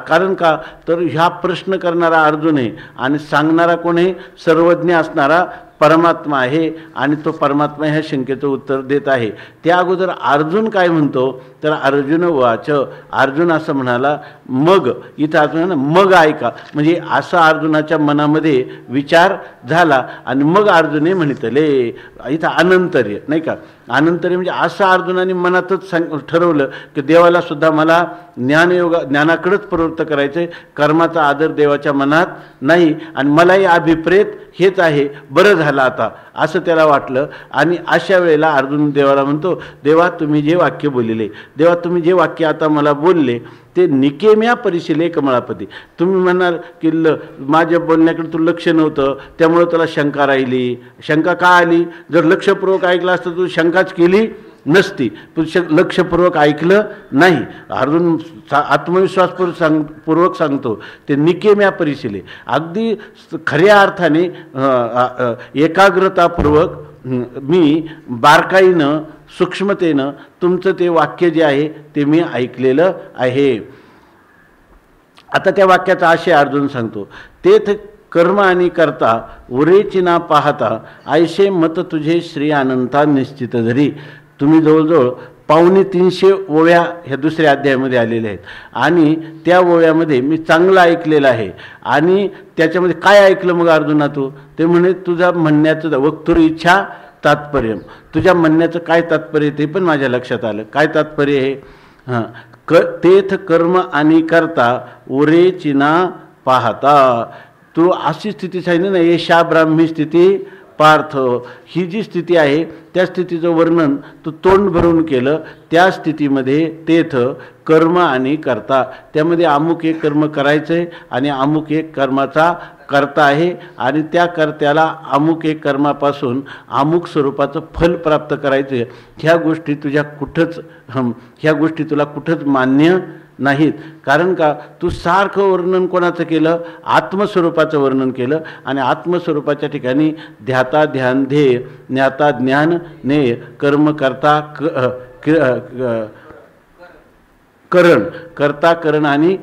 कारण का, तर ह्या प्रश्न करणारा अर्जुन आहे आणि सांगणारा कोण आहे, सर्वज्ञ असणारा परमात्मा आहे. आणि तो परमात्मा ह्या शंकेचं उत्तर देत आहे. त्या अगोदर अर्जुन काय म्हणतो, तर अर्जुन वाच, अर्जुन असं म्हणाला. मग इथं अर्जुन मग ऐका, म्हणजे असा अर्जुनाच्या मनामध्ये विचार झाला आणि मग अर्जुने म्हणितले. इथं अनंतर्य नाही का, अनंतर्य म्हणजे असं अर्जुनाने मनातच ठरवलं की देवाला सुद्धा मला ज्ञानाकडेच प्रवृत्त करायचं आहे, कर्माचा आदर देवाच्या मनात नाही. आणि मलाही अभिप्रेत हेच आहे, बरं झालं आता असं त्याला वाटलं. आणि अशा वेळेला अर्जुन देवाला म्हणतो, देवा तुम्ही जे वाक्य बोलले, देवा तुम्ही जे वाक्य आता मला बोलले ते निकेम्या परिशिले कमळापती. तुम्ही म्हणाल की माझ्या बोलण्याकडे तू लक्ष नव्हतं त्यामुळं तुला शंका राहिली. शंका का आली, जर लक्षपूर्वक ऐकलं असतं तू शंकाच केली नसती. तू लक्षपूर्वक ऐकलं नाही. अर्जुन आत्मविश्वासपूर्वक सांगतो ते निकेम्या परिशिले, अगदी खऱ्या अर्थाने एकाग्रतापूर्वक मी बारकाईनं सूक्ष्मतेनं तुमचं ते वाक्य जे आहे ते मी ऐकलेलं आहे. आता त्या वाक्याचा आशय अर्जुन सांगतो, तेथ कर्म आणि करता उरेची ना पाहता ऐशे मत तुझे श्री अनंता निश्चित धरी. तुम्ही जवळजवळ 250 ओव्या ह्या दुसऱ्या अध्यायामध्ये आलेल्या आहेत. आणि त्या ओव्यामध्ये मी चांगलं ऐकलेलं आहे. आणि त्याच्यामध्ये काय ऐकलं मग अर्जुना तू, ते म्हणे तुझा म्हणण्याचं वक्तुर इच्छा तात्पर्य, तुझ्या म्हणण्याचं काय तात्पर्य ते पण माझ्या लक्षात आलं. काय तात्पर्य आहे, तेथ कर्म आणि करता उरे चिना पाहता. तू अशी स्थिती सांगितली ना, येशा ब्राह्मी स्थिती पार्थ, ही जी स्थिती आहे त्या स्थितीचं वर्णन तू तोंड भरून केलं. त्या स्थितीमध्ये तेथ कर्म आणि कर्ता, त्यामध्ये अमुक एक कर्म करायचं आहे आणि अमुक एक कर्माचा कर्ता आहे आणि त्या कर्त्याला अमुक एक कर्मापासून अमुक स्वरूपाचं फल प्राप्त करायचं आहे. ह्या गोष्टी तुझ्या कुठंच ह्या गोष्टी तुला कुठंच मान्य नाहीत. कारण का, तू सारखं वर्णन कोणाचं केलं? आत्मस्वरूपाचं वर्णन केलं. आणि आत्मस्वरूपाच्या ठिकाणी ध्याता ध्यान ध्येय, ज्ञाता ज्ञान नेय, कर्म करता करण, करता करण आणि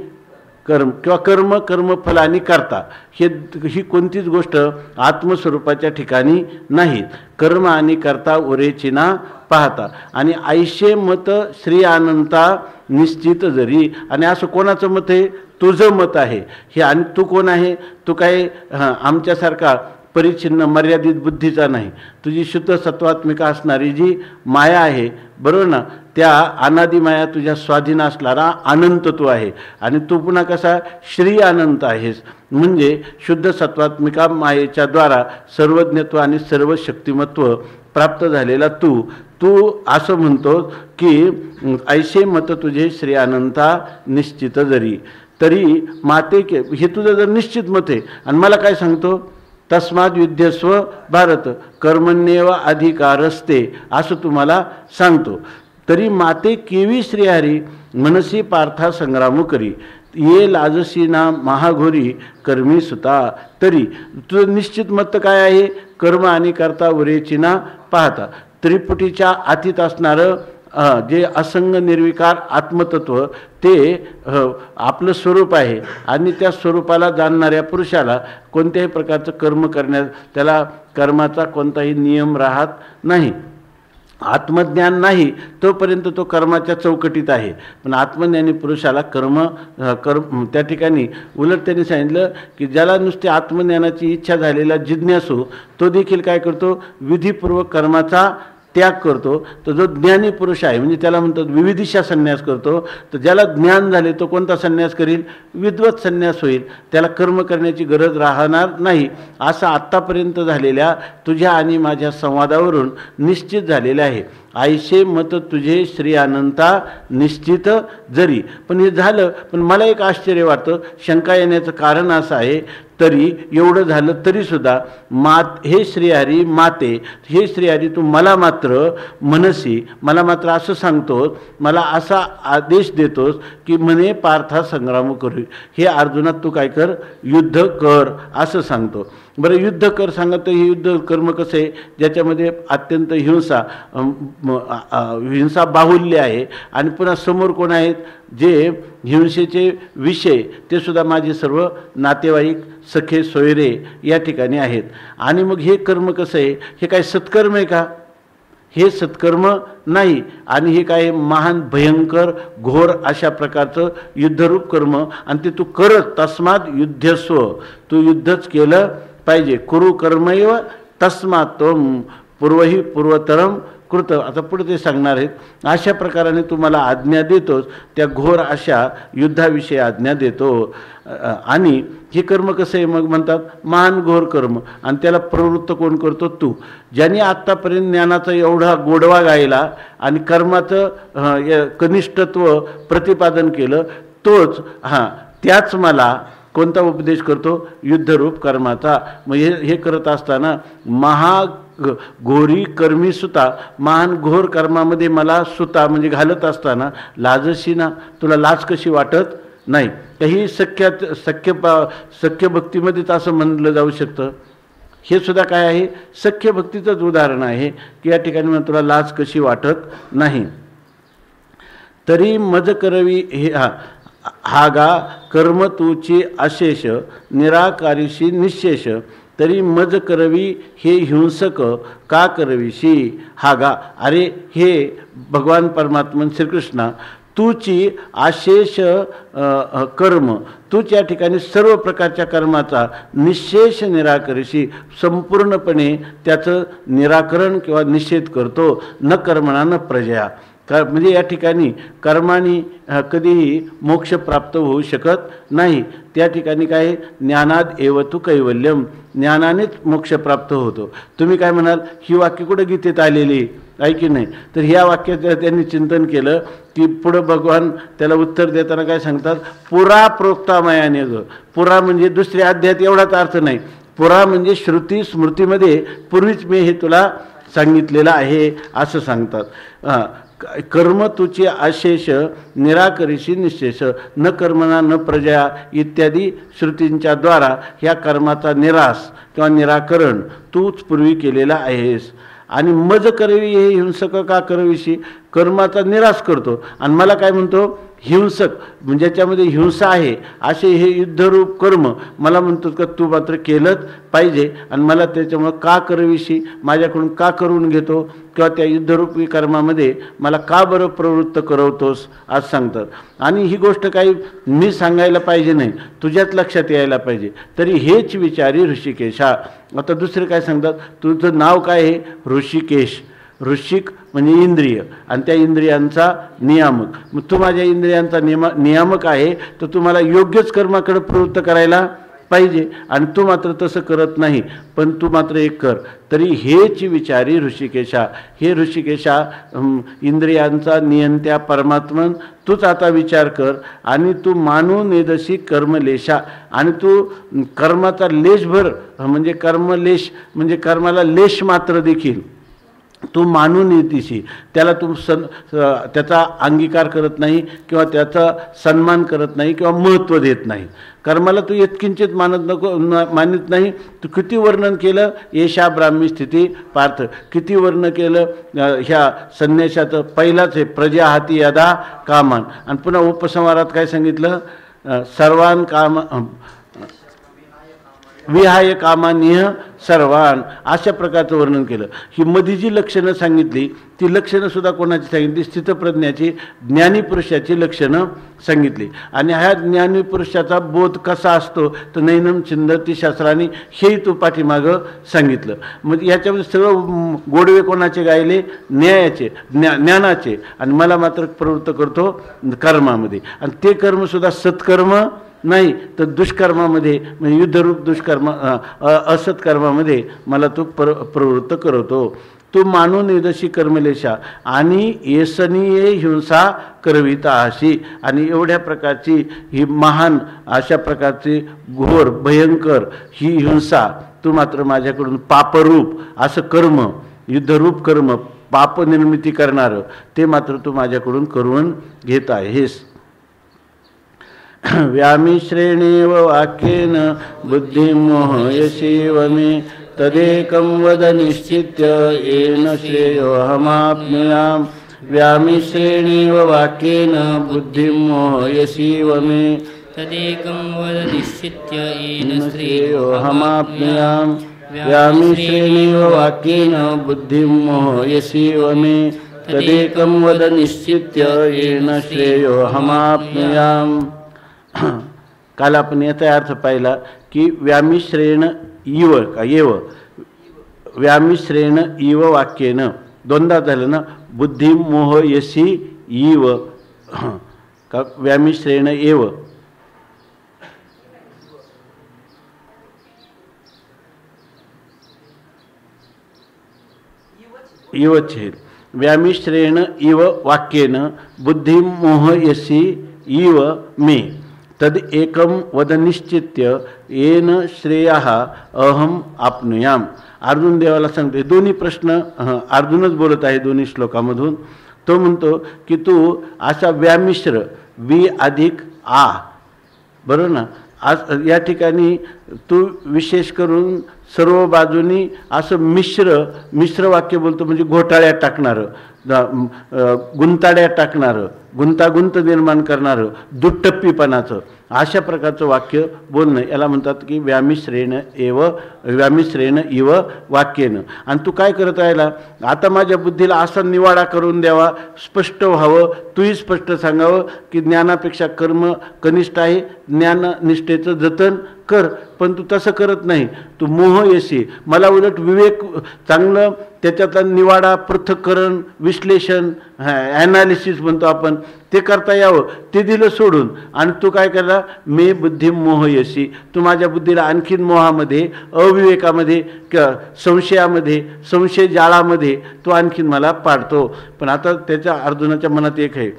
कर्म किंवा कर्म कर्मफल आणि कर्ता, ही कोणतीच गोष्ट आत्मस्वरूपाच्या ठिकाणी नाहीत. कर्म आणि कर्ता उरेची ना पाहता. आणि ऐशे मत श्री अनंता निश्चित जरी. आणि असं कोणाचं मत आहे? तुझं मत आहे हे. आणि तू कोण आहे? तू काय आमच्यासारखा परिच्छिन्न मर्यादित बुद्धीचा नाही. तुझी शुद्ध सत्वात्मिका असणारी जी माया आहे, बरोबर ना, त्या अनादी माया तुझ्या स्वाधीन असणारा अनंत तू आहे. आणि तू पुन्हा कसा श्री अनंत आहेस. म्हणजे शुद्ध सत्वात्मिका मायेच्या द्वारा सर्वज्ञत्व आणि सर्व शक्तिमत्व प्राप्त झालेला तू असं म्हणतो की ऐशे मत तुझे श्री अनंता निश्चित जरी. तरी माते के, हे तुझं जर निश्चित मत आहे आणि मला काय सांगतो? तस्माद युद्धस्व भारत कर्मण्येव अधिकारस्ते, असं तुम्हाला सांगतो. तरी माते केवी श्रीहरी मनसी पार्था संग्राम करी, ये लाजसी ना महाघोरी कर्मी सुता. तरी तुझं निश्चित मत काय आहे? कर्म आणि कर्ता उरेची ना पाहता. त्रिपुटीच्या आतीत असणारं जे असंग निर्विकार आत्मतत्व ते आपलं स्वरूप आहे. आणि त्या स्वरूपाला जाणणाऱ्या पुरुषाला कोणत्याही प्रकारचं कर्म करण्यात, त्याला कर्माचा कोणताही नियम राहत नाही. आत्मज्ञान नाही तोपर्यंत तो कर्माच्या चौकटीत आहे. पण आत्मज्ञानी पुरुषाला कर्म त्या ठिकाणी उलट त्यांनी सांगितलं की ज्याला नुसती आत्मज्ञानाची इच्छा झालेला जिज्ञासू, तो देखील काय करतो? विधीपूर्वक कर्माचा त्याग करतो. तो जो ज्ञानी पुरुष आहे, म्हणजे त्याला म्हणतात विविधिशा संन्यास करतो. तर ज्याला ज्ञान झाले तो कोणता संन्यास करील? विद्वत संन्यास होईल. त्याला कर्म करण्याची गरज राहणार नाही. असं आत्तापर्यंत झालेल्या तुझ्या आणि माझ्या संवादावरून निश्चित झालेले आहे. ऐशे मत तुझे श्री अनंता निश्चित जरी. पण हे झालं, पण मला एक आश्चर्य वाटतं, शंका येण्याचं कारण असं आहे, तरी एवढं झालं तरीसुद्धा हे श्रीहरी माते, हे श्रीहरी तू मला मात्र मनसी, मला मात्र असं सांगतोस, मला असा आदेश देतोस की म्हणे पार्था संग्राम करू. हे अर्जुनात तू काय कर? युद्ध कर असं सांगतो. बरं, युद्ध कर सांगतो. हे युद्ध कर्म कसं आहे? ज्याच्यामध्ये अत्यंत हिंसा बाहुल्य आहे. आणि पुन्हा समोर कोण आहेत? जे हिंसेचे विषय ते सुद्धा माझे सर्व नातेवाईक, सखे, सोयरे या ठिकाणी आहेत. आणि मग हे कर्म कसं आहे? हे काय सत्कर्म आहे का? हे सत्कर्म नाही. आणि हे काय? महान भयंकर घोर अशा प्रकारचं युद्धरूप कर्म. आणि ते तू करत, तस्मात युद्धस्व, तू युद्धच केलं पाहिजे. कुरु कर्मैव तस्मात त्वं पूर्वही पूर्वतरम कृत. आता पुढे ते सांगणार आहेत. अशा प्रकाराने तू मला आज्ञा देतोस, त्या घोर अशा युद्धाविषयी आज्ञा देतो. आणि हे कर्म कसं आहे? मग म्हणतात महान घोर कर्म. आणि त्याला प्रवृत्त कोण करतो? तू. ज्याने आत्तापर्यंत ज्ञानाचा एवढा गोडवा गायला आणि कर्माचं कनिष्ठत्व प्रतिपादन केलं, तोच त्याच मला कोणता उपदेश करतो? युद्धरूप कर्माचा. मग हे करत असताना घोरी कर्मी सुता, महान घोर कर्मामध्ये मला सुता म्हणजे घालत असताना लाजशी ना, तुला लाज कशी वाटत नाही? काही सख्य भक्तीमध्येच असं म्हणलं जाऊ शकतं. हे सुद्धा काय आहे? सख्य भक्तीचंच उदाहरण आहे की या ठिकाणी तुला लाज कशी वाटत नाही. तरी मज करवी हे हा गा कर्म तुची अशेष निराकारीशी निशेष. तरी मज करवी हे हिंसक का करवीशी हा गा. अरे हे भगवान परमात्मन श्रीकृष्णा, तूची अशेष कर्म, तूच या ठिकाणी सर्व प्रकारच्या कर्माचा निशेष निराकरीशी, संपूर्णपणे त्याचं निराकरण किंवा निषेध करतो. न कर्मणा न प्रजया. म्हणजे या ठिकाणी कर्माने कधीही मोक्ष प्राप्त होऊ शकत नाही. त्या ठिकाणी काय, ज्ञानाद एव तु कैवल्यम, ज्ञानानेच मोक्ष प्राप्त होतो. तुम्ही काय म्हणाल, ही वाक्य कुठं गीतेत आलेली आहे की नाही? तर ह्या वाक्याचं त्यांनी चिंतन केलं की पुढं भगवान त्याला उत्तर देताना काय सांगतात, पुरा प्रोक्तामयाने ग. पुरा म्हणजे दुसऱ्या अध्यायात एवढाच अर्थ नाही. पुरा म्हणजे श्रुती स्मृतीमध्ये पूर्वीच मी हे तुला सांगितलेलं आहे असं सांगतात. कर्म तुचे अशेष निराकरीशी निशेष, न कर्मणा न प्रजा इत्यादी श्रुतींच्या द्वारा ह्या कर्माचा निरास किंवा निराकरण तूच पूर्वी केलेला आहेस. आणि मज करवी हे हिंसक का करविशी, कर्माचा निराश करतो आणि मला काय म्हणतो, हिंसक म्हणजे ज्याच्यामध्ये हिंसा आहे असे हे युद्धरूप कर्म मला म्हणतो का तू मात्र केलंच पाहिजे. आणि मला त्याच्यामुळं का करविशी, माझ्याकडून का करून घेतो किंवा त्या युद्धरूपी कर्मामध्ये मला का बरं प्रवृत्त करवतोस आज सांगतात. आणि ही गोष्ट काही मी सांगायला पाहिजे नाही, तुझ्याच लक्षात यायला पाहिजे. तरी हेच विचारी ऋषिकेशा. आता दुसरे काय सांगतात, तुझं नाव काय आहे, ऋषिकेश. ऋषिक म्हणजे इंद्रिय आणि त्या इंद्रियांचा नियामक. मग तू माझ्या इंद्रियांचा नियामक आहे तर तू मला योग्यच कर्माकडे प्रवृत्त करायला पाहिजे. आणि तू मात्र तसं करत नाही, पण तू मात्र एक कर. तरी हेच विचारी ऋषिकेशा, हे ऋषिकेशा इंद्रियांचा नियंत्या परमात्मन तूच आता विचार कर. आणि तू मानू नेदशी कर्मलेशा, आणि तू कर्माचा लेशभर म्हणजे कर्मलेश म्हणजे कर्माला लेश मात्र देखील तू मानून येतीशी, त्याला तू त्याचा अंगीकार करत नाही किंवा त्याचा सन्मान करत नाही किंवा महत्त्व देत नाही. कर्माला तू यत्किंचित मानित नाही. तू किती वर्णन केलं येशा ब्राह्मी स्थिती पार्थ, किती वर्णन केलं ह्या संन्यासाचं. पहिलाच आहे प्रजा हाती यदा कामान, आणि पुन्हा उपसंहारात काय सांगितलं, सर्वान काम विहाय कामान्य सर्वान, अशा प्रकारचं वर्णन केलं. ही मध्ये जी लक्षणं सांगितली ती लक्षणंसुद्धा कोणाची सांगितली, स्थितप्रज्ञाची ज्ञानीपुरुषाची लक्षणं सांगितली. आणि ह्या ज्ञानीपुरुषाचा बोध कसा असतो तर नैनम चिंदती शास्त्राने हेही तू पाठीमागं सांगितलं. मग याच्यामध्ये सगळं गोडवे कोणाचे गायले, न्यायाचे ज्ञानाचे. आणि मला मात्र प्रवृत्त करतो कर्मामध्ये, आणि ते कर्मसुद्धा सत्कर्म नाही तर दुष्कर्मामध्ये म्हणजे युद्धरूप दुष्कर्म असत्कर्मामध्ये मला तू प्रवृत्त करतो. तू मानून निदशी कर्मलेशा आणि येसनीये हिंसा करविता अशी. आणि एवढ्या प्रकारची ही महान अशा प्रकारची घोर भयंकर ही हिंसा तू मात्र माझ्याकडून पापरूप असं कर्म, युद्धरूप कर्म, पापनिर्मिती करणारं ते मात्र तू माझ्याकडून करून घेत आहेस. व्यामिश्रेणेव वाक्येन बुद्धिं मोहयसीव मे, तदेकं वद निश्चित्य येन श्रेयोऽहमाप्नुयाम्. व्यामिश्रेणेव वाक्येन बुद्धिं मोहयसीव मे, तदेकं वद निश्चित्य येन श्रेयोऽहमाप्नुयाम्. व्यामिश्रेणेव वाक्येन बुद्धिं मोहयसीव मे, तदेकं वद निश्चित्य येन श्रेयोऽहमाप्नुयाम्. काल आपण याचा अर्थ पाहिला की व्यामिश्रेण इव का येव, व्यामिश्रेण इव वाक्येन दोनदा झालं ना, बुद्धी मोह यशी इव का व्यामिश्रेण एव. इवच्छेद व्यामिश्रेण इव वाक्येन बुद्धी मोह यशी इव मे, तद एकम वद निश्चित्य येन श्रेयः अहम आपनुयाम. अर्जुन देवाला सांगते, दोन्ही प्रश्न अर्जुनच बोलत आहे दोन्ही श्लोकामधून. तो म्हणतो की तू असा व्यामिश्र वी अधिक आ, बरोबर ना. आज या ठिकाणी तू विशेष करून सर्व बाजूनी असं मिश्र वाक्य बोलतो, म्हणजे घोटाळ्यात टाकणारं, गुंताड्यात टाकणारं, गुंतागुंत निर्माण करणारं, दुट्टप्पीपणाचं अशा प्रकारचं वाक्य बोलणं याला म्हणतात की व्यामिश्रेण इव वाक्येनं. आणि तू काय करत राहिला, आता माझ्या बुद्धीला असा निवाडा करून द्यावा, स्पष्ट व्हावं, तूही स्पष्ट सांगावं की ज्ञानापेक्षा कर्म कनिष्ठ आहे, ज्ञाननिष्ठेचं जतन कर. पण तू तसं करत नाही, तू मोह येशी. मला उलट विवेक चांगलं त्याच्यातला निवाडा, पृथक्करण, विश्लेषण, ॲनालिसिस म्हणतो आपण, ते करता यावं, ते दिलं सोडून. आणि तू काय केला, मे बुद्धी मोह यशी. तू माझ्या बुद्धीला आणखीन मोहामध्ये, अविवेकामध्ये, संशयामध्ये, संशय जाळामध्ये तू आणखीन मला पाडतो. पण आता त्याच्या अर्जुनाच्या मनात एक आहे,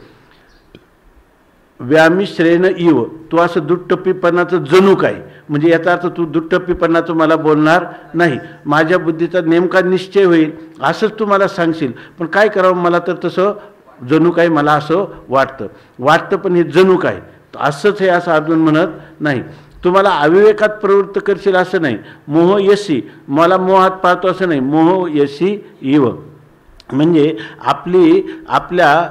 व्यामिश्रेण इव. तू असं दुट्टप्पीपणाचं जणू काय, म्हणजे याचा अर्थ तू दुट्टप्पीपणाचं मला बोलणार नाही, माझ्या बुद्धीचा नेमका निश्चय होईल असंच तू मला सांगशील. पण काय करावं, मला तर तसं जणू काय मला असं वाटतं पण हे जणू काय असंच आहे असं अर्जुन म्हणत नाही. तुम्हाला अविवेकात प्रवृत्त करशील असं नाही. मोह यशी, मला मोहात पाहतो असं नाही. मोह यशी इव म्हणजे आपल्या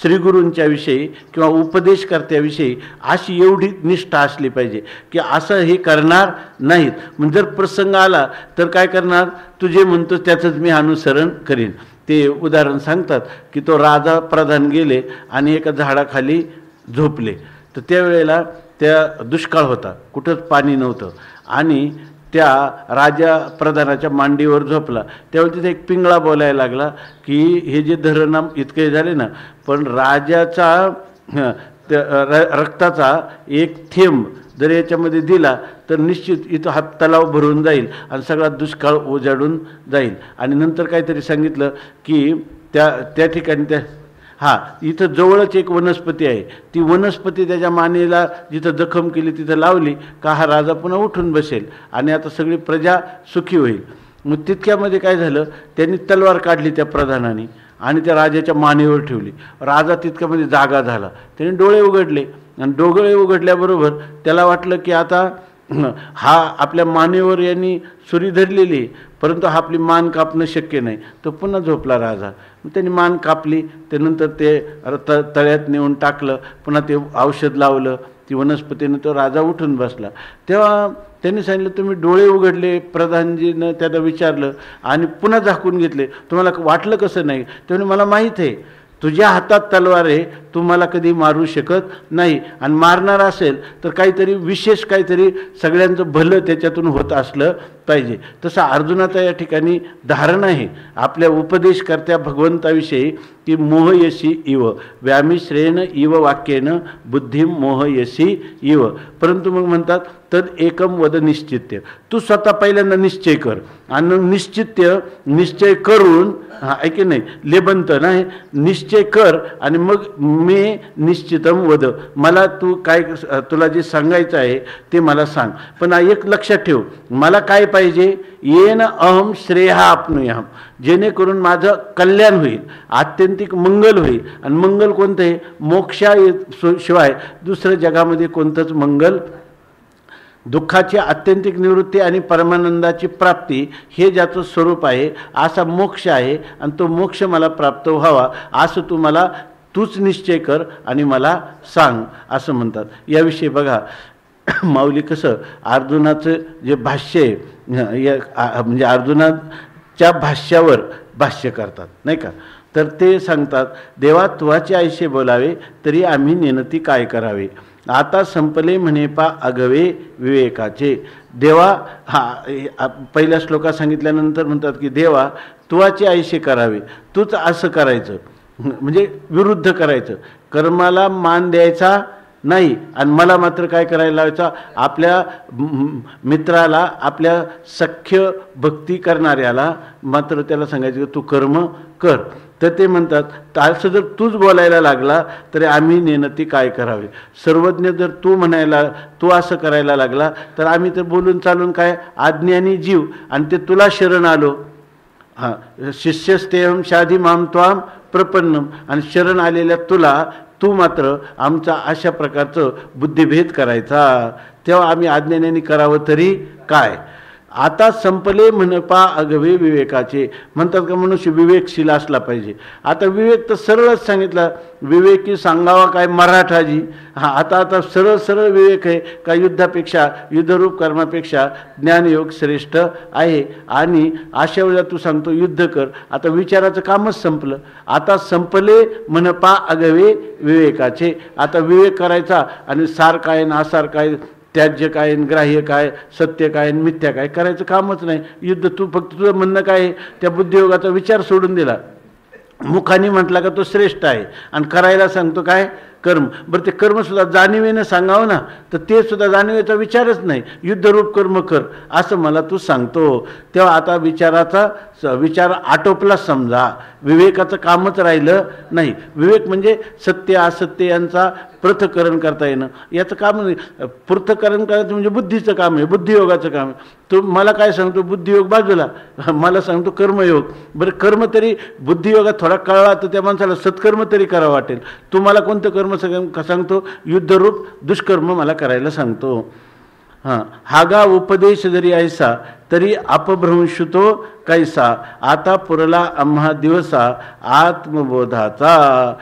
श्रीगुरूंच्या विषयी किंवा उपदेशकर्त्याविषयी अशी एवढी निष्ठा असली पाहिजे की असं हे करणार नाहीत. म्हणजे जर प्रसंग आला तर काय करणार, तू जे म्हणतो त्याचंच मी अनुसरण करीन. ते उदाहरण सांगतात की तो राजा प्रधान गेले आणि एका झाडाखाली झोपले. तर त्यावेळेला त्या दुष्काळ होता, कुठंच पाणी नव्हतं, आणि त्या राजा प्रधानाच्या मांडीवर झोपला. त्यावेळी तिथे एक पिंगळा बोलायला लागला की हे जे धरण इतके झाले ना, पण राजाचा रक्ताचा एक थेंब जर याच्यामध्ये दिला तर निश्चित इथं हा तलाव भरून जाईल आणि सगळा दुष्काळ उजाडून जाईल. आणि नंतर काहीतरी सांगितलं की त्या ठिकाणी इथं जवळच एक वनस्पती आहे, ती वनस्पती त्याच्या मानेला जिथं जखम केली तिथं लावली का हा राजा पुन्हा उठून बसेल आणि आता सगळी प्रजा सुखी होईल. मग तितक्यामध्ये काय झालं, त्यांनी तलवार काढली त्या प्रधानाने आणि त्या राजाच्या मानेवर ठेवली. राजा तितक्यामध्ये जागा झाला, त्याने डोळे उघडले आणि डोळे उघडल्याबरोबर त्याला वाटलं की आता हा आपल्या मानेवर यांनी सुरी धरलेली, परंतु हा आपली मान कापणं शक्य नाही. तो पुन्हा झोपला राजा. मग त्यांनी मान कापली, त्यानंतर ते तळ्यात नेऊन टाकलं, पुन्हा ते औषध लावलं, ती वनस्पतीनं तो राजा उठून बसला. तेव्हा त्यांनी सांगितलं, तुम्ही डोळे उघडले, प्रधानजीनं त्याला विचारलं आणि पुन्हा झाकून घेतले, तुम्हाला वाटलं कसं नाही? त्यामुळे मला माहीत आहे तुझ्या हातात तलवार आहे, तू मला कधी मारू शकत नाही, आणि मारणार असेल तर काहीतरी विशेष, काहीतरी सगळ्यांचं भलं त्याच्यातून होत असलं पाहिजे. तसं अर्जुनाचा या ठिकाणी धारणा आहे आपल्या उपदेशकर्त्या भगवंताविषयी की मोहयशी इव व्यामिश्रेण इव वाक्येन बुद्धिम मोहयशी इव. परंतु मग म्हणतात तद एकम वद निश्चित्य. तू स्वतः पहिल्यांदा निश्चय कर आणि निश्चय करून ऐके नाही लेबंत नाही, निश्चय कर आणि मग मे निश्चितम वद. मला तू काय, तुला जे सांगायचं आहे ते मला सांग. पण एक लक्षात ठेव, मला काय पाहिजे, येन अहम श्रेहा आपनुयाम, जेणेकरून माझं कल्याण होईल, आत्यंतिक मंगल होईल. आणि मंगल कोणतं आहे, मोक्षा शिवाय दुसऱ्या जगामध्ये कोणतंच मंगल, दुःखाची आत्यंतिक निवृत्ती आणि परमानंदाची प्राप्ती हे ज्याचं स्वरूप आहे असा मोक्ष आहे. आणि तो मोक्ष मला प्राप्त व्हावा असं तूच निश्चय कर आणि मला सांग असं म्हणतात. याविषयी बघा माऊली कसं अर्जुनाचं जे भाष्य आहे, म्हणजे अर्जुनाच्या भाष्यावर भाष्य करतात नाही का. तर ते सांगतात, देवा तुवाचे आयशे बोलावे तरी आम्ही नेनती काय करावे, आता संपले म्हणे पा अगवे विवेकाचे. देवा पहिल्या श्लोकात सांगितल्यानंतर म्हणतात की देवा तुवाचे आयशे करावे, तूच असं करायचं, म्हणजे विरुद्ध करायचं, कर्माला मान द्यायचा नाही आणि मला मात्र काय करायला लावायचा, आपल्या मित्राला, आपल्या सख्य भक्ती करणाऱ्याला मात्र त्याला सांगायचं तू कर्म कर. तर ते म्हणतात असं जर तूच बोलायला लागला तरी आम्ही नेनती काय करावे. सर्वज्ञ जर तू म्हणायला, तू असं करायला लागला तर आम्ही तर बोलून चालून काय अज्ञानी जीव, आणि ते तुला शरण आलो. शिष्यस्तेहम शाधी माम त्वाम प्रपन्नम, आणि शरण आलेल्या तुला तू मात्र आमचा अशा प्रकारचं बुद्धिभेद करायचा, तेव्हा आम्ही अज्ञानाने करावं तरी काय. आता संपले म्हणपा अगवे विवेकाचे. म्हणतात का मनुष्य विवेकशील असला पाहिजे. आता विवेक तर सरळच सांगितला, विवेकी सांगावा काय मराठाजी. आता सरळ सरळ विवेक आहे का युद्धापेक्षा, युद्धरूप कर्मापेक्षा ज्ञानयोग श्रेष्ठ आहे. आणि अशा वेळेला तू सांगतो युद्ध कर. आता विचाराचं कामच संपलं. आता संपले म्हणपा अगवे विवेकाचे. आता विवेक करायचा आणि सार काय ना असार काय, त्याज्य काय ग्राह्य काय, सत्य काय मिथ्या काय करायचं कामच नाही. युद्ध तू फक्त तुझं म्हणणं काय, त्या बुद्धियोगाचा विचार सोडून दिला. मुखाने म्हटला का तो श्रेष्ठ आहे आणि करायला सांगतो काय कर्म. बरं ते कर्मसुद्धा जाणीवेनं सांगावं ना, तर ते सुद्धा जाणीवेचा विचारच नाही. युद्धरूप कर्म कर असं मला तू सांगतो. तेव्हा आता विचार आटोपला समजा. विवेकाचं कामच राहिलं नाही. विवेक म्हणजे सत्य असत्य यांचा पृथक्करण करता येणं, याचं काम नाही. पृथक्करण करायचं म्हणजे बुद्धीचं काम आहे, बुद्धियोगाचं काम आहे. तो मला काय सांगतो बुद्धियोग बाजूला, मला सांगतो कर्मयोग. बरं कर्म तरी बुद्धियोगात थोडा कळला तर त्या माणसाला सत्कर्म तरी करावं वाटेल. तुम्हाला कोणतं कर्म सांगतो, युद्धरूप दुष्कर्म मला करायला सांगतो. हागा उपदेश जरी ऐसा तरी अपभ्रंशतो कैसा, आता पुरला आम्हा दिवसा आत्मबोधाचा.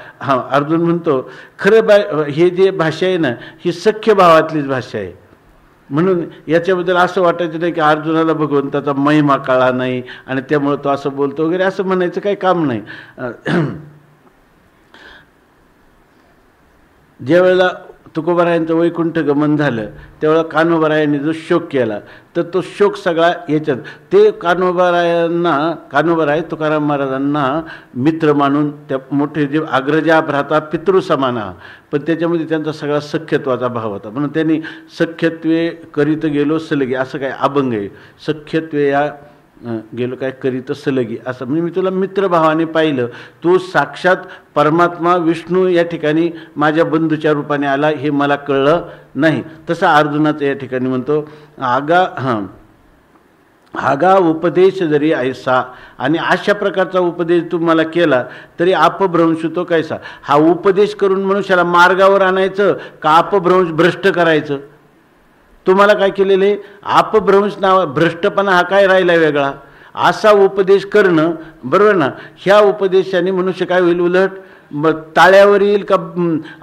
अर्जुन म्हणतो खरं हे जे भाषा आहे ना, ही सख्य भावातलीच भाषा आहे. म्हणून याच्याबद्दल असं वाटायचं नाही की अर्जुनाला भगवंताचा महिमा कळला नाही आणि त्यामुळे तो असं बोलतो वगैरे, असं म्हणायचं काही काम नाही. ज्या वेळेला तुकोबारायांचं वैकुंठ गमन झालं त्यावेळेला कान्होबारायांनी जो शोक केला, तर तो शोक सगळा याच्यात ते कान्होबाराय तुकाराम महाराजांना मित्र मानून त्या मोठे जे अग्रजा भ्राता पितृ समाना, पण त्याच्यामध्ये त्यांचा सगळा सख्यत्वाचा भाव होता. म्हणून त्यांनी सख्यत्वे करीत गेलो सलगी, असं काय अभंग आहे. सख्यत्वे या गेलो काय करीत सलगी, असं म्हणजे मी तुला मित्रभावाने पाहिलं, तू साक्षात परमात्मा विष्णू या ठिकाणी माझ्या बंधूच्या रूपाने आला हे मला कळलं नाही. तसं अर्जुनाचं या ठिकाणी म्हणतो हागा उपदेश जरी ऐसा, आणि अशा प्रकारचा उपदेश तू मला केला तरी अपभ्रंशतो कैसा. हा उपदेश करून मनुष्याला मार्गावर आणायचं का अपभ्रंश भ्रष्ट करायचं. तुम्हाला काय केलेले अपभ्रंश भ्रष्टपणा हा काय राहिला वेगळा. असा उपदेश करणं बरोबर ना. ह्या उपदेशाने मनुष्य काय होईल, उलट ताळ्यावर येईल का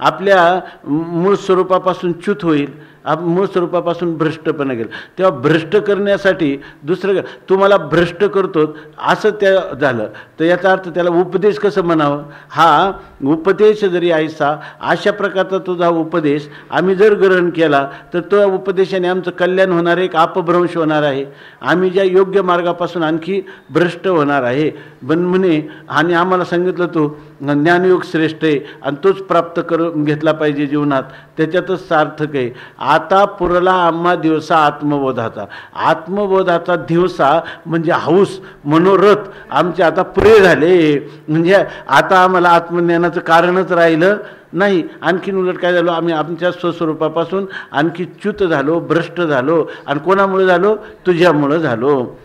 आपल्या मूळ स्वरूपापासून च्युत होईल, मूळ स्वरूपापासून भ्रष्टपणा गेलं. तेव्हा भ्रष्ट करण्यासाठी दुसरं तुम्हाला भ्रष्ट करतो असं त्या झालं, तर याचा अर्थ त्याला उपदेश कसं म्हणावं. हा उपदेश जरी ऐसा, अशा प्रकारचा तुझा उपदेश आम्ही जर ग्रहण केला तर तो उपदेशाने आमचं कल्याण होणार आहे, अपभ्रंश होणार आहे, आम्ही ज्या योग्य मार्गापासून आणखी भ्रष्ट होणार आहे म्हणे. आणि आम्हाला सांगितलं तो ज्ञानयोग श्रेष्ठ आहे आणि तोच प्राप्त करून घेतला पाहिजे जीवनात, त्याच्यातच सार्थक आहे. आता पुरला आम्हा दिवसा आत्मबोधाचा. आत्मबोधाचा दिवसा म्हणजे हौस मनोरथ आमचे आता पुरे झाले. म्हणजे आता आम्हाला आत्मज्ञानाचं कारणच राहिलं नाही. आणखीन उलट काय झालो, आम्ही आमच्या स्वस्वरूपापासून आणखी च्युत झालो, भ्रष्ट झालो. आणि कोणामुळे झालो, तुझ्यामुळं झालो.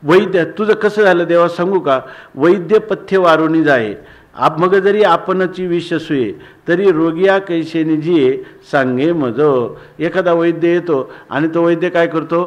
वैद्य तुझं कसं झालं देवा सांगू का. वैद्य पथ्य वारुणी जाय, मग जरी आपणची विषसूये तरी रोगिया कैसेनी जिये सांगे मज. एखादा वैद्य येतो आणि तो वैद्य काय करतो,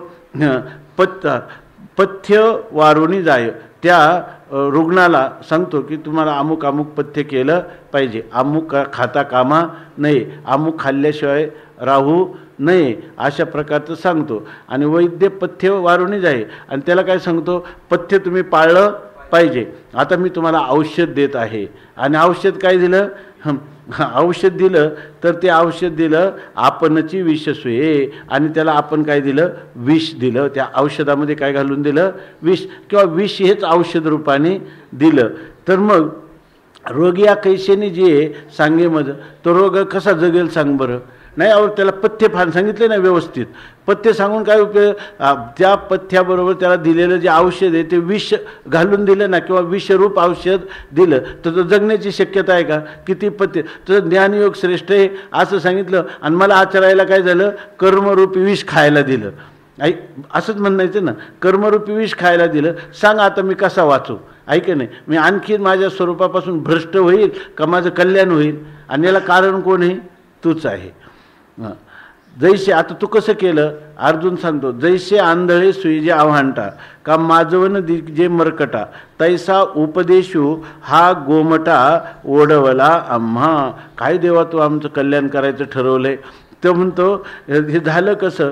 पथ्य वारुणी जाय, त्या रुग्णाला सांगतो की तुम्हाला अमुक अमुक पथ्य केलं पाहिजे, अमुक खाता कामा नये, अमुक खाल्ल्याशिवाय राहू नये, अशा प्रकारचं सांगतो. आणि वैद्य पथ्य वारुणी जाय आणि त्याला काय सांगतो, पथ्य तुम्ही पाळलं पाहिजे. आता मी तुम्हाला औषध देत आहे आणि औषध काय दिलं, औषध दिलं तर ते औषध दिलं आपणची विषसूये, आणि त्याला आपण काय दिलं, विष दिलं. त्या औषधामध्ये काय घालून दिलं, विष, किंवा विष हेच औषध रूपाने दिलं. तर मग रोगिया कैसेने जे सांगे मज, तो रोग कसा जगेल सांग बरं. नाही अहो त्याला पथ्य सांगितले ना व्यवस्थित, पथ्य सांगून काय उपयोग. त्या पथ्याबरोबर त्याला दिलेलं जे औषध आहे ते विष घालून दिलं ना, किंवा विषरूप औषध दिलं तर तो जगण्याची शक्यता आहे का. किती पथ्य, तर ज्ञानयोग श्रेष्ठ आहे असं सांगितलं आणि मला आचरायला काय झालं, कर्मरूपी विष खायला दिलं. असंच म्हणायचं ना, कर्मरूपी विष खायला दिलं. सांग आता मी कसा वाचू. ऐक नाही, मी आणखी माझ्या स्वरूपापासून भ्रष्ट होईल का माझं कल्याण होईल. आणि याला कारण कोण आहे, तूच आहे. जैसे आता तू कसं केलं अर्जुन सांगतो, जैसे आंधळे सुईजे आव्हांटा का माजवन जे मरकटा तैसा उपदेशू हा गोमटा ओढवला आम्हा. काय देवा तू आमचं कल्याण करायचं ठरवलंय. तो म्हणतो हे झालं कसं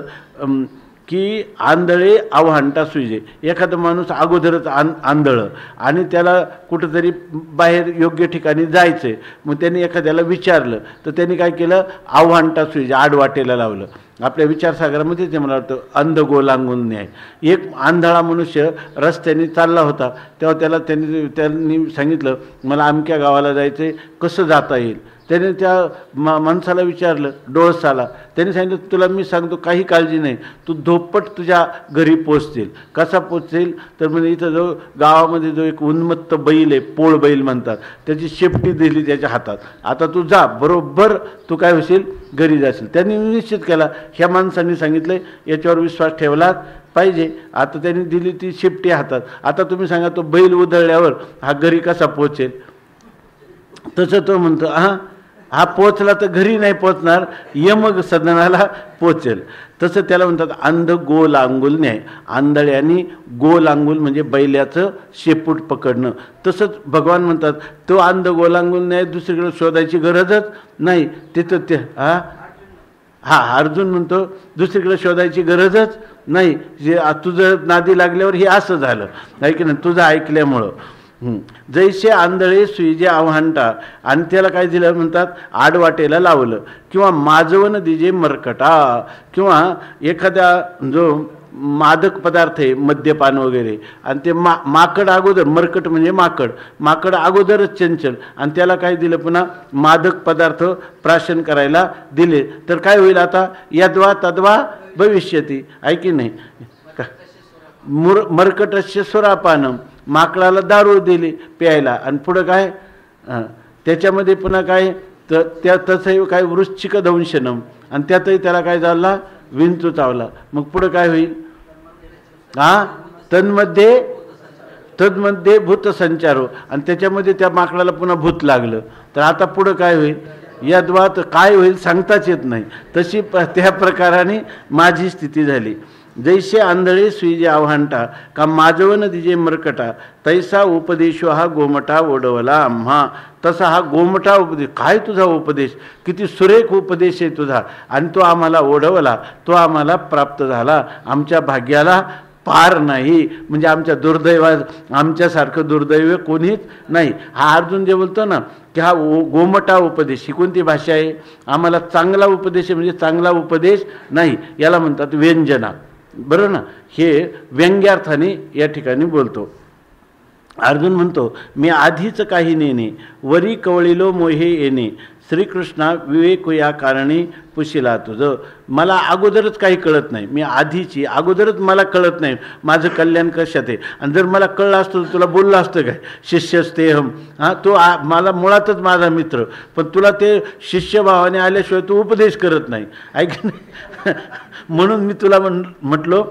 की आंधळे आव्हांटा सुईजे. एखादा माणूस अगोदरच आंधळं आणि त्याला कुठंतरी बाहेर योग्य ठिकाणी जायचं आहे, मग त्यांनी एखाद्याला विचारलं तर त्यांनी काय केलं, आव्हांटा सुईजे आडवाटेला लावलं. आपल्या विचारसागरामध्ये ते मला वाटतं अंध गोलांगून न्याय. एक आंधळा मनुष्य रस्त्याने चालला होता, तेव्हा त्यांनी सांगितलं मला अमक्या गावाला जायचं आहे, कसं जाता येईल. त्याने त्या माणसाला विचारलं, डोळसाला. त्याने सांगितलं तुला मी सांगतो काही काळजी नाही, तू धोपट तुझ्या घरी पोचतील. कसा पोचतील तर म्हणजे इथं जो गावामध्ये जो एक उन्मत्त बैल आहे, पोळ बैल म्हणतात, त्याची शेपटी दिली त्याच्या हातात. आता तू जा, बरोबर तू काय होशील, घरी जाशील. त्यांनी निश्चित केला, ह्या माणसांनी सांगितलं याच्यावर विश्वास ठेवला पाहिजे. आता त्यांनी दिली ती शेपटी हातात. आता तुम्ही सांगा तो बैल उधळल्यावर हा घरी कसा पोचेल. तसं तो म्हणतो हा पोचला तर घरी नाही पोचणार, यमग सदनाला पोचेल. तसं त्याला म्हणतात अंध गोल अंगुल न्याय. आंधळ्यांनी गोल अंगुल म्हणजे बैल्याचं शेपूट पकडणं. तसंच भगवान म्हणतात तो अंध गोल अंगुल न्याय दुसरीकडे शोधायची गरजच नाही. तिथं ते अर्जुन म्हणतो दुसरीकडे शोधायची गरजच नाही. जे तुझं नादी लागल्यावर हे असं झालं नाही की नाही, तुझं ऐकल्यामुळं. जैसे आंधळे सुईजे आव्हांटा, आणि त्याला काय दिलं म्हणतात आडवाटेला लावलं. किंवा माजवन दिजे मरकटा, किंवा एखाद्या जो मादक पदार्थ आहे मद्यपान वगैरे, आणि ते माकड अगोदर, मरकट म्हणजे माकड अगोदरच चंचल, आणि त्याला काय दिलं पुन्हा मादक पदार्थ प्राशन करायला दिले, तर काय होईल आता यद्वा तद्वा भविष्यती. ऐकी नाही मरकटस्य सुरापानम, माकडाला दारू दिली प्यायला, आणि पुढं काय त्याच्यामध्ये पुन्हा काय तर तसंही काय वृश्चिक दंशनम, आणि त्यातही त्याला काय झाला विंचू चावला. मग पुढं काय होईल, तन्मध्ये भूत संचारो, आणि त्याच्यामध्ये त्या माकडाला पुन्हा भूत लागलं, तर आता पुढं काय होईल, यद्वात काय होईल सांगताच येत नाही. तशी त्या प्रकाराने माझी स्थिती झाली. जैसे आंधळे सुईजे आव्हांटा का माजवन दिजे मरकटा तैसा उपदेशो हा गोमटा ओढवला आम्हा. तसा हा गोमटा उपदेश, काय तुझा उपदेश, किती सुरेख उपदेश आहे तुझा, आणि तो आम्हाला ओढवला, तो आम्हाला प्राप्त झाला. आमच्या भाग्याला पार नाही, म्हणजे आमच्या आमच्यासारखं दुर्दैव कोणीच नाही. हा अर्जुन जे बोलतो ना की हा गोमटा उपदेश, ही कोणती भाषा आहे, आम्हाला चांगला उपदेश आहे म्हणजे चांगला उपदेश नाही, याला म्हणतात व्यंजना. बरं ना, हे व्यंग्यार्थाने या ठिकाणी बोलतो. अर्जुन म्हणतो मी आधीच काही नेणे, वरी कवळिलो मोहे येणे, श्रीकृष्णा विवेक या कारणी पुशिला तुझं. मला अगोदरच काही कळत नाही, मी आधीची अगोदरच मला कळत नाही माझं कल्याण कशात आहे. आणि जर मला कळलं असतं तर तुला बोललं असतं काय, शिष्यस्तेहम, तो मला मुळातच माझा मित्र, पण तुला ते शिष्यभावाने आल्याशिवाय तू उपदेश करत नाही, ऐक नाही. म्हणून मी तुला म्हटलो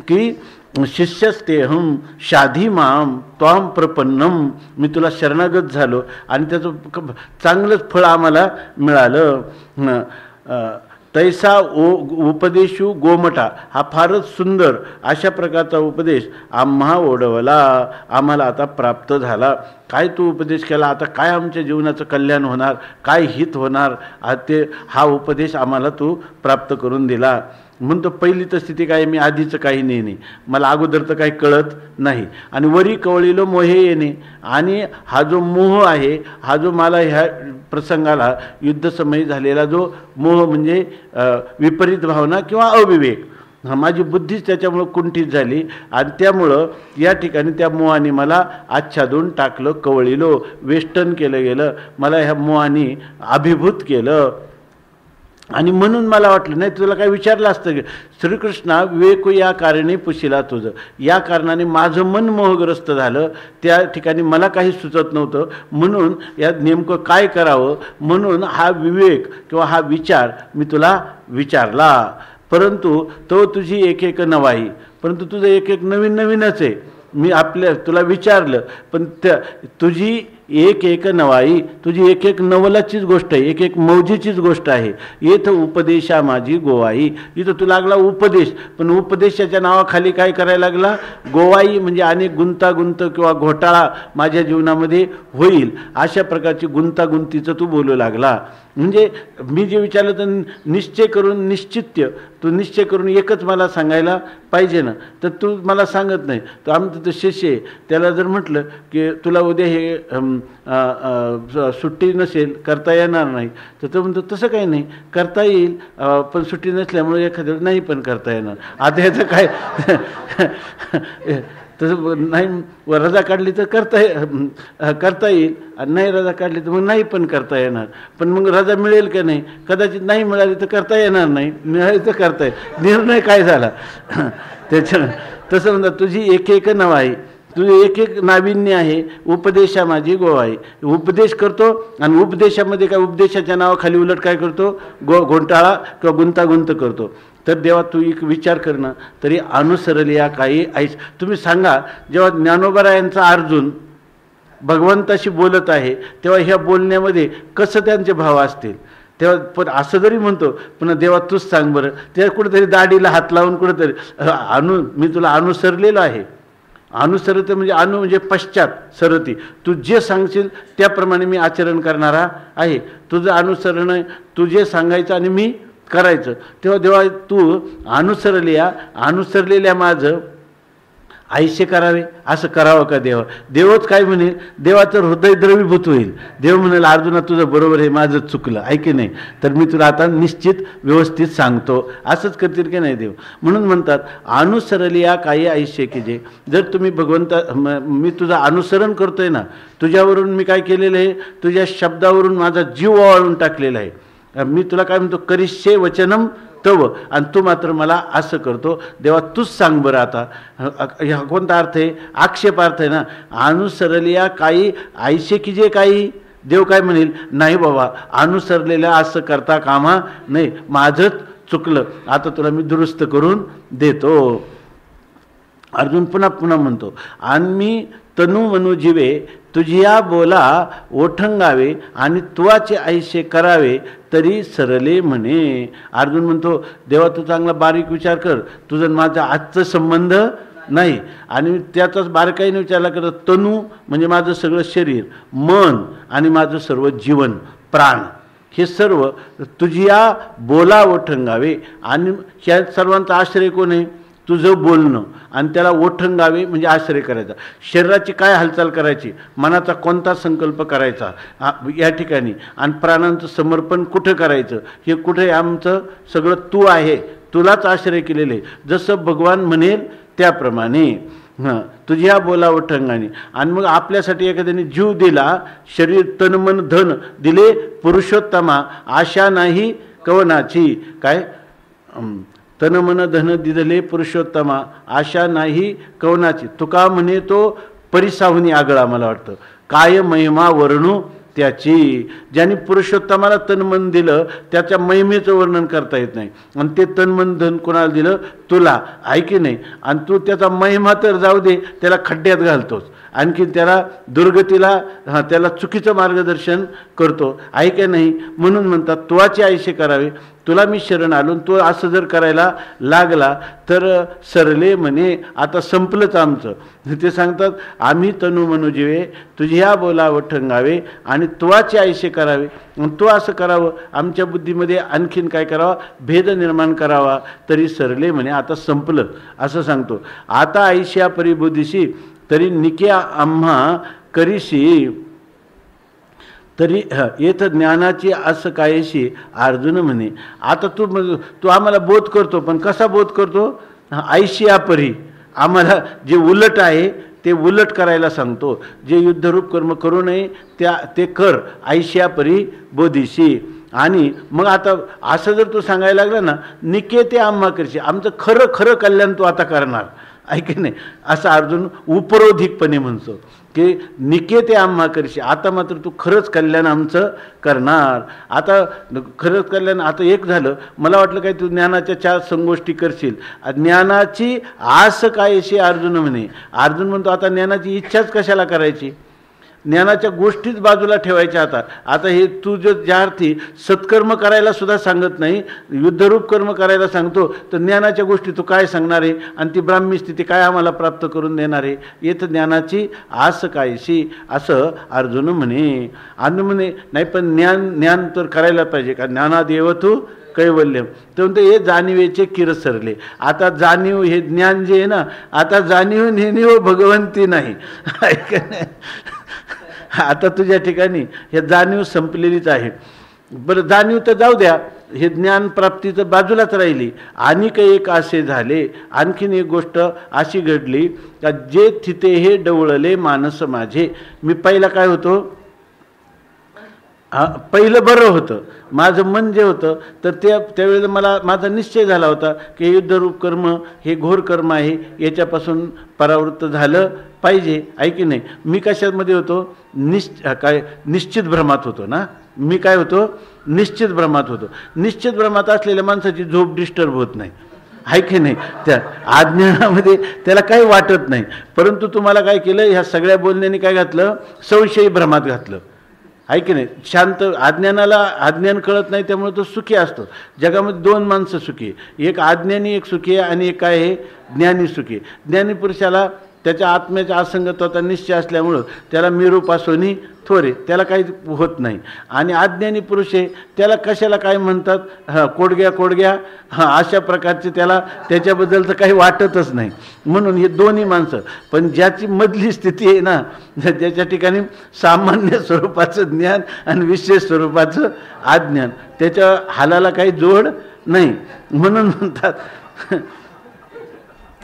की शिष्यस्तेहम शाधी माम त्वाम प्रपन्नम, मी तुला शरणागत झालो आणि त्याचं चांगलंच फळ आम्हाला मिळालं. तैसा उपदेशू गोमटा, हा फारच सुंदर अशा प्रकारचा उपदेश आम्हा ओढवला, आम्हाला आता प्राप्त झाला. काय तू उपदेश केला, आता काय आमच्या जीवनाचं कल्याण होणार, काय हित होणार, हा उपदेश आम्हाला तू प्राप्त करून दिला. म्हणतो पहिली तर स्थिती काय, मी आधीचं काही नाही, मला अगोदर तर काही कळत नाही. आणि वरी कवळीलो मोहे येणे, आणि हा जो मोह आहे, हा जो मला ह्या प्रसंगाला युद्धसमयी झालेला जो मोह म्हणजे विपरीत भावना किंवा अविवेक, माझी बुद्धीच त्याच्यामुळं कुंठित झाली, आणि त्यामुळं या ठिकाणी त्या मोहाने मला आच्छादून टाकलं, कवळीलो वेष्टन केलं गेलं, मला ह्या मोहाने अभिभूत केलं. आणि म्हणून मला वाटलं नाही तुला काय विचारलं असतं की श्रीकृष्णा विवेक या कारणे पुशिला तुझं, या कारणाने माझं मन मोहग्रस्त झालं, त्या ठिकाणी मला काही सुचत नव्हतं, म्हणून यात नेमकं काय करावं म्हणून हा विवेक किंवा हा विचार मी तुला विचारला. परंतु तो तुझी एक एक नवाई, परंतु तुझं एक एक नवीनच आहे. मी तुला विचारलं, पण तुझी एक एक नवाई, तुझी एक एक नवलाचीच गोष्ट आहे, एक एक मौजीचीच गोष्ट आहे. येथ उपदेशा माझी गोवाई, इथं तू लागला उपदेश, पण उपदेशाच्या नावाखाली काय करायला लागला, गोवाई म्हणजे अनेक गुंतागुंत किंवा घोटाळा माझ्या जीवनामध्ये होईल अशा प्रकारची गुंतागुंतीचं तू बोलू लागला. म्हणजे मी जे विचारलं तर निश्चय करून निश्चित्य, तू निश्चय करून एकच मला सांगायला पाहिजे ना, तर तू मला सांगत नाही. तर आमचं तर शिष्य आहे, त्याला जर म्हटलं की तुला उद्या हे सुट्टी नसेल, करता येणार नाही, तर तो म्हणतो तसं काही नाही, करता येईल, पण सुट्टी नसल्यामुळे एखाद्या वेळेस नाही पण करता येणार. आता याचं काय तसं नाही, रजा काढली तर करता येईल, आणि नाही रजा काढली तर मग नाही पण करता येणार. पण मग रजा मिळेल का नाही, कदाचित नाही मिळाली तर करता येणार नाही, मिळाली तर करता येईल. निर्णय काय झाला त्याच्या तसं म्हणतात तुझी एक एक नवाई, तुझी एक एक नाविन्य आहे. उपदेशा माझी गोवाई, उपदेश करतो आणि उपदेशामध्ये काय, उपदेशाच्या नावाखाली उलट काय करतो, घोटाळा किंवा गुंतागुंत करतो. तर देवा तू एक विचार कर ना, तरी अनुसरली या काही ऐस. तुम्ही सांगा, जेव्हा ज्ञानोबरायांचा अर्जुन भगवंताशी बोलत आहे तेव्हा ह्या बोलण्यामध्ये कसं त्यांचे भाव असतील. तेव्हा पण असं जरी म्हणतो, पण देवा तूच सांग बरं, तेव्हा कुठेतरी दाढीला हात लावून कुठेतरी मी तुला अनुसरलेलो आहे. अनुसरते म्हणजे म्हणजे पश्चात सरती, तू जे सांगशील त्याप्रमाणे मी आचरण करणारा आहे. तुझं अनुसरण आहे, तू जे सांगायचं आणि मी करायचं. तेव्हा देवा तू अनुसरलेल्या माझं आयुष्य करावे, असं करावं का देवा. देवच काय म्हणेल, देवाचं हृदय द्रवीभूत होईल. देव म्हणेल अर्जुना तुझं बरोबर आहे, माझं चुकलं आहे की नाही, तर मी तुला आता निश्चित व्यवस्थित सांगतो, असंच करतील की नाही देव. म्हणून म्हणतात अनुसरली या काही आयुष्य की जे, जर तुम्ही मी तुझं अनुसरण करतोय ना, तुझ्यावरून मी काय केलेलं आहे, तुझ्या शब्दावरून माझा जीव ओवाळून टाकलेला आहे. मी तुला काय म्हणतो, करिष्ये वचनम तव, आणि तू मात्र मला असं करतो. देवा तूच सांग बरं आता. ह्या कोणता अर्थ आहे, आक्षेपार्थ आहे ना. अनुसरलिया काही आयशे की जे काही, देव काय म्हणेल, नाही बाबा अनुसरलेल्या असं करता कामा नाही, माझंच चुकलं, आता तुला मी दुरुस्त करून देतो. अर्जुन पुन्हा पुन्हा म्हणतो, आणि मी तनु मनु जीवे तुझिया बोला ओठंगावे, आणि तुवाचे आयुष्य करावे तरी सरले म्हणे. अर्जुन म्हणतो देवा तू चांगला बारीक विचार कर, तुझं माझा आजचा संबंध नाही, आणि त्याचाच बारकाईने विचारला करत. तनु म्हणजे माझं सगळं शरीर, मन आणि माझं सर्व जीवन प्राण, हे सर्व तुझिया बोला ओठंगावे. आणि ह्या सर्वांचा आश्रय कोण आहे, तुझं बोलणं, आणि त्याला ओठंगावे म्हणजे आश्रय करायचा. शरीराची काय हालचाल करायची, मनाचा कोणता संकल्प करायचा या ठिकाणी, आणि प्राणांचं समर्पण कुठं करायचं, हे कुठे आमचं सगळं तू आहे, तुलाच आश्रय केलेले. जसं भगवान म्हणेल त्याप्रमाणे तुझ्या बोला ओठंगाने. आणि मग आपल्यासाठी एखाद्याने जीव दिला, शरीर तन मन धन दिले पुरुषोत्तमा, आशा नाही कवनाची. काय तन मन धन दिदले पुरुषोत्तमा, आशा नाही कवनाची. तुका म्हणे तो परिसाहुनी आगळा, मला वाटतं काय महिमा वर्णू त्याची. ज्यांनी पुरुषोत्तमाला तन मन दिलं त्याच्या महिमेचं वर्णन करता येत नाही, आणि ते तन मन धन कोणाला दिलं, तुला, आहे की नाही. आणि तू त्याचा महिमा तर जाऊ दे, त्याला खड्ड्यात घालतोस, आणखी त्याला दुर्गतीला, त्याला चुकीचं मार्गदर्शन करतो, आहे की नाही. म्हणून म्हणतात तुवाचे आयुष्य करावे, तुला मी शरण आलो, तो असं जर करायला लागला तर सरले म्हणे, आता संपलंच आमचं. ते सांगतात आम्ही तनु मनु जीवे तुझ्या बोला ओठंगावे, आणि तुवाचे आयुष्य करावे. तो असं करावं, आमच्या बुद्धीमध्ये आणखीन काय करावं, भेद निर्माण करावा, तरी सरले म्हणे आता संपलं, असं सांगतो. आता आयुष्या परिबुद्धीशी तरी निक्या आम्हा करीशी, तरी येथ ज्ञानाची असं कायशी. अर्जुन म्हणे आता तू आम्हाला बोध करतो, पण कसा बोध करतो, आयशिया परी, आम्हाला जे उलट आहे ते उलट करायला सांगतो. जे युद्धरूप कर्म करू नये ते कर, आयशिया परी बोधीशी. आणि मग आता असं जर तू सांगायला लागला ना, निके ते आम्हा करशी, आमचं खरं खरं कल्याण तू आता करणार, ऐक नाही, असं अर्जुन उपरोधिकपणे म्हणतो की निके ते आम्हा करशी, आता मात्र तू खरंच कल्याण आमचं करणार. आता खरंच कल्याण, आता एक झालं, मला वाटलं काय तू ज्ञानाच्या 4 संगोष्टी करशील. ज्ञानाची आस काय अशी अर्जुन म्हणे. अर्जुन म्हणतो आता ज्ञानाची इच्छाच कशाला करायची, ज्ञानाच्या गोष्टीच बाजूला ठेवायच्या आता. आता हे तू ज्या अर्थी सत्कर्म करायला सुद्धा सांगत नाही, युद्धरूप कर्म करायला सांगतो, तर ज्ञानाच्या गोष्टी तू काय सांगणार आहे आणि ती ब्राह्मी स्थिती काय आम्हाला प्राप्त करून देणार आहे? येत ज्ञानाची आस कायशी, असं अर्जुन म्हणे. अर्जुन म्हणे नाही पण ज्ञान तर करायला पाहिजे का? ज्ञानादेव तू कैवल्यम. तर म्हणतो हे जाणीवेचे किर सरले. आता जाणीव हे ज्ञान जे आहे ना, आता जाणीव नेणीव भगवंती नाही. आता तुझ्या ठिकाणी हे जाणीव संपलेलीच आहे. बरं जाणीव तर जाऊ द्या, हे ज्ञान प्राप्ती तर बाजूलाच राहिली. आणि काही एक असे झाले, आणखीन एक गोष्ट अशी घडली का जे थिते हे डवळले मानस माझे. मी पहिला काय होतो, पहिलं बरं होतं माझं मन जे होतं, तर त्यावेळेला मला माझा निश्चय झाला होता की युद्धरूप कर्म हे घोर कर्म आहे, याच्यापासून परावृत्त झालं पाहिजे, आहे की नाही. मी कशामध्ये होतो, निश्चित भ्रमात होतो ना. मी काय होतो, निश्चित भ्रमात होतो. निश्चित भ्रमात असलेल्या माणसाची झोप डिस्टर्ब होत नाही, आहे की नाही. त्या अज्ञानामध्ये त्याला काही वाटत नाही. परंतु तुम्हाला काय केलं, ह्या सगळ्या बोलण्याने काय घातलं, संशयी भ्रमात घातलं, आहे की नाही. शांत अज्ञानाला अज्ञान कळत नाही, त्यामुळे तो सुखी असतो. जगामध्ये दोन माणसं सुखी आहे, एक अज्ञानी एक सुखी आहे आणि एक काय आहे, ज्ञानी सुखी. ज्ञानी पुरुषाला त्याच्या आत्म्याच्या असंगत्वाचा निश्चय असल्यामुळं त्याला मिरूपासोनी थोरे, त्याला काही होत नाही. आणि अज्ञानी पुरुष आहे, त्याला कशाला काय म्हणतात, कोडग्या अशा प्रकारचे त्याला त्याच्याबद्दलचं काही वाटतच नाही. म्हणून हे दोन्ही माणसं. पण ज्याची मधली स्थिती आहे ना, ज्याच्या ठिकाणी सामान्य स्वरूपाचं ज्ञान आणि विशेष स्वरूपाचं अज्ञान, त्याच्या हालाला काही जोड नाही. म्हणून म्हणतात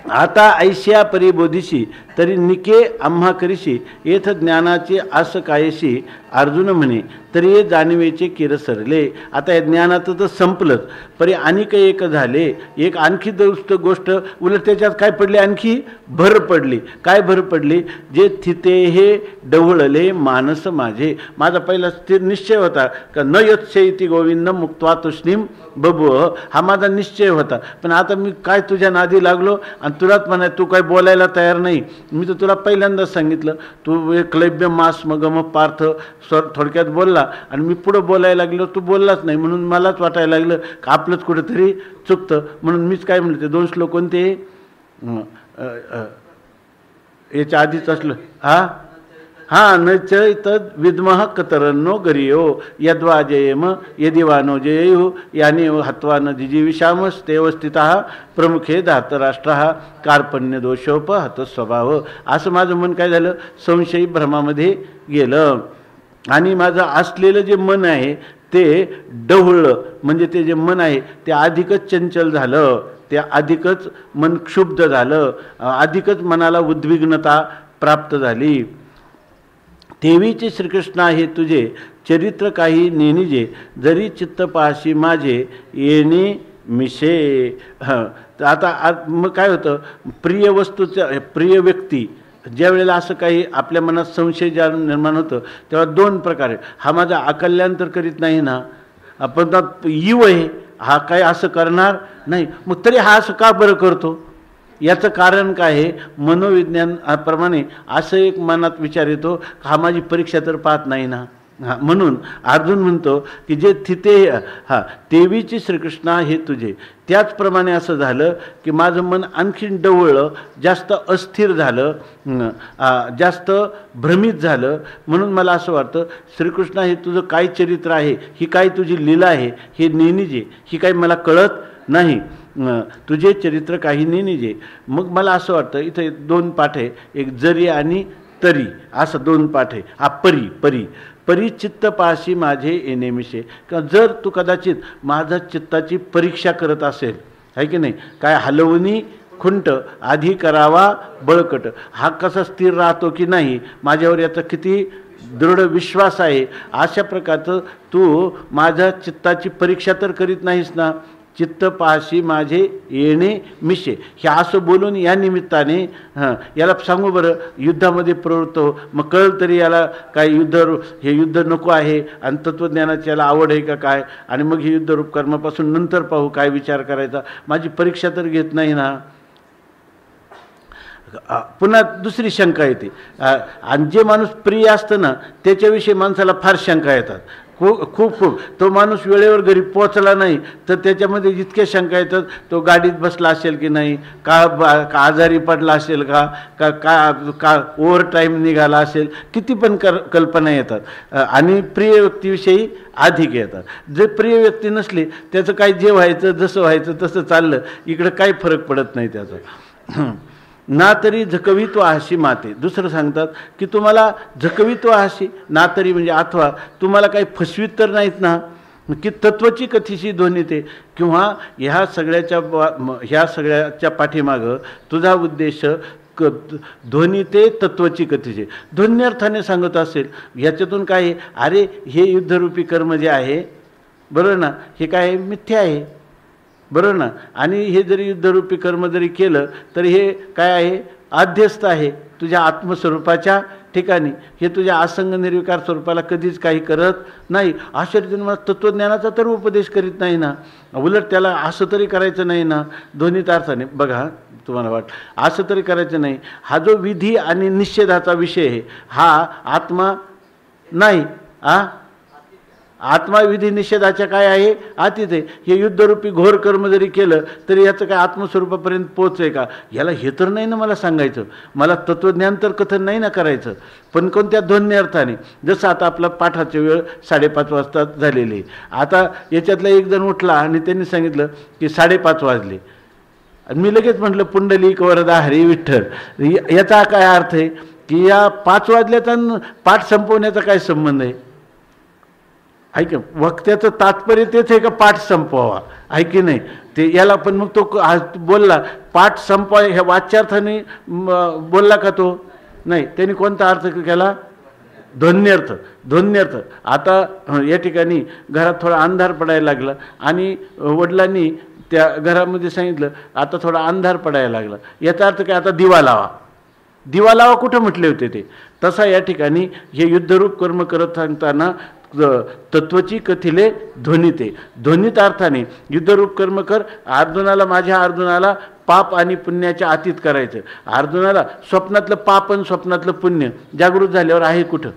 आता ऐश्या परिबोधिशी तरी निके आम्हा करीशी येथ ज्ञानाचे आस कायशी. अर्जुन म्हणे तरी हे जाणीवेचे किर सरले. आता या ज्ञानाचं तर संपलंच, परी आणिक एक झाले, एक आणखी गोष्ट उलट त्याच्यात काय पडली, आणखी भर पडली. काय भर पडली, जे थिते हे डवळले मानस माझे. माझा पहिला स्थिर निश्चय होता का न यत्सेती गोविंद मुक्त्वा तुष्णीम बबुव, हा माझा निश्चय होता. पण आता मी काय तुझ्या नादी लागलो आणि तुलाच म्हणा तू काय बोलायला तयार नाही. मी तर तुला पहिल्यांदाच सांगितलं, तू क्लैब्य मास मगम पार्थ थोडक्यात बोलला आणि मी पुढं बोलायला लागलो, तू बोललाच नाही. म्हणून मलाच वाटायला लागलं का आपलंच कुठेतरी चुकतं. म्हणून मीच काय म्हणते, दोन श्लोक कोणते याच्या आधीच असलं, न तद विद्मः कतरन्नो गरियो यद्वा जयेम यदिवानो जयेयु याने हत्वा न जिजीविषामस्तेव स्थितः प्रमुखे धातराष्ट्रः कार्पण्य दोषोप हत स्वभाव. असं माझं मन काय झालं, संशयी भ्रमामध्ये गेलं. आणि माझं असलेलं जे मन आहे ते डवळलं, म्हणजे ते जे मन आहे ते अधिकच चंचल झालं, ते अधिकच मन क्षुब्ध झालं, अधिकच मनाला उद्विग्नता प्राप्त झाली. तेवीचे श्रीकृष्ण आहे तुझे चरित्र काही नेनिजे, जरी चित्त पाशी माझे येणे मिशे. आता मग काय होतं, प्रिय वस्तूचं प्रिय व्यक्ती ज्या वेळेला असं काही आपल्या मनात संशय ज्या निर्माण होतं, तेव्हा दोन प्रकारे, हा माझा अकल्याण तर करीत नाही ना, आपण इव आहे, हा काय असं करणार नाही, मग तरी हा असं का बरं करतो. याचं कारण काय आहे, मनोविज्ञानाप्रमाणे असं एक मनात विचार येतो, हा माझी परीक्षा तर पाहत नाही ना. म्हणून अर्जुन म्हणतो की जे थिते तेवीची श्रीकृष्णा हे तुझे. त्याचप्रमाणे असं झालं की माझं मन आणखीन डवळलं, जास्त अस्थिर झालं, जास्त भ्रमित झालं. म्हणून मला असं वाटतं श्रीकृष्णा हे तुझं काय चरित्र आहे, ही काय तुझी लीला आहे, हे नेनिजे, ही काही मला कळत नाही. तुझे चरित्र काही नेनिजे. मग मला असं वाटतं इथे दोन पाठ आहे, एक जरी आणि तरी, असं दोन पाठ आहे. परी परी परी चित्त पाशी माझे येणेमिशे. का जर तू कदाचित माझा चित्ताची परीक्षा करत असेल, आहे की नाही, काय हलवणी खुंट आधी करावा बळकट, हा कसा स्थिर राहतो की नाही, माझ्यावर याचा किती दृढ विश्वास आहे, अशा प्रकारचं तू माझ्या चित्ताची परीक्षा तर करीत नाहीस ना. चित्त पाशी माझे येणे मिशे, हे असं बोलून या निमित्ताने याला सांगू बरं युद्धामध्ये प्रवृत्त हो. मग कळ तरी याला काय हे युद्ध नको आहे आणि तत्त्वज्ञानाची याला आवड आहे का काय, आणि मग हे युद्धरूप कर्मापासून नंतर पाहू काय विचार करायचा. माझी परीक्षा तर घेत नाही ना. पुन्हा दुसरी शंका येते, आणि जे माणूस प्रिय असतं ना त्याच्याविषयी माणसाला फार शंका येतात, खूप तो माणूस वेळेवर घरी पोहोचला नाही तर त्याच्यामध्ये इतक्या शंका येतात, तो गाडीत बसला असेल की नाही, का आजारी पडला असेल का का का ओव्हर टाईम निघाला असेल, किती पण कल्पना येतात. आणि प्रिय व्यक्तीविषयी अधिक येतात. जे प्रिय व्यक्ती नसली त्याचं काय, जे व्हायचं जसं व्हायचं तसं चाललं, इकडं काही फरक पडत नाही त्याचा. ना तरी झकवितो हाशी माते. दुसरं सांगतात की तुम्हाला झकवितो हाशी, ना तरी म्हणजे अथवा तुम्हाला काही फसवीत तर नाहीत ना, की तत्वची कथीशी ध्वनिते, किंवा ह्या सगळ्याच्या पाठीमागं तुझा उद्देश ध्वनिते तत्वची कथीचे ध्वन्यर्थाने सांगत असेल. याच्यातून काय, अरे हे युद्धरूपी कर्म जे आहे बरोबर ना, हे काय मिथ्या आहे बरोबर ना, आणि हे जरी युद्धरूपी कर्म जरी केलं तरी हे काय आहे, आध्यस्थ आहे तुझ्या आत्मस्वरूपाच्या ठिकाणी, हे तुझ्या असंग निर्विकार स्वरूपाला कधीच काही करत नाही. अशा रीतीने मला तत्त्वज्ञानाचा तर उपदेश करीत नाही ना, उलट त्याला असं तरी करायचं नाही ना, ध्वनितार्थाने बघा तुम्हाला असं तरी करायचं नाही. हा जो विधी आणि निषेधाचा विषय आहे हा आत्मा नाही, आत्मा विधी निषेधाच्या काय आहे, अतीत आहे. हे युद्धरूपी घोर कर्म जरी केलं तरी याचं काय आत्मस्वरूपापर्यंत पोहोचेल का, याला हे तर नाही ना मला सांगायचं, मला तत्त्वज्ञान तर कथन नाही ना करायचं, पण कोणत्या ध्वन्य अर्थाने. जसं आता आपला पाठाची वेळ 5:30 वाजता झालेली आहे. आता याच्यातला एक जण उठला आणि त्यांनी सांगितलं की 5:30 वाजले, आणि मी लगेच म्हटलं पुंडलिक वरदा हरी विठ्ठल. याचा काय अर्थ आहे की या 5 वाजल्याचा पाठ संपवण्याचा काय संबंध आहे, ऐक वक्त्याचं तात्पर्य तेच आहे का पाठ संपवावा, आहे की नाही ते. याला पण मग तो बोलला पाठ संपवा ह्या वाच्यार्थाने बोलला का तो, नाही, त्यांनी कोणता अर्थ केला, ध्वन्यर्थ. आता या ठिकाणी घरात थोडा अंधार पडायला लागला आणि वडिलांनी त्या घरामध्ये सांगितलं आता थोडा अंधार पडायला लागला, याचा अर्थ काय, आता दिवा लावा कुठं म्हटले होते ते. तसा या ठिकाणी हे युद्धरूप कर्म करत सांगताना तत्वची कथिले ध्वनिते, ध्वनित अर्थाने युद्धरूप कर्म कर. माझ्या अर्जुनाला पाप आणि पुण्याच्या अतीत करायचं. अर्जुनाला स्वप्नातलं पाप आणि स्वप्नातलं पुण्य जागृत झाल्यावर आहे कुठं,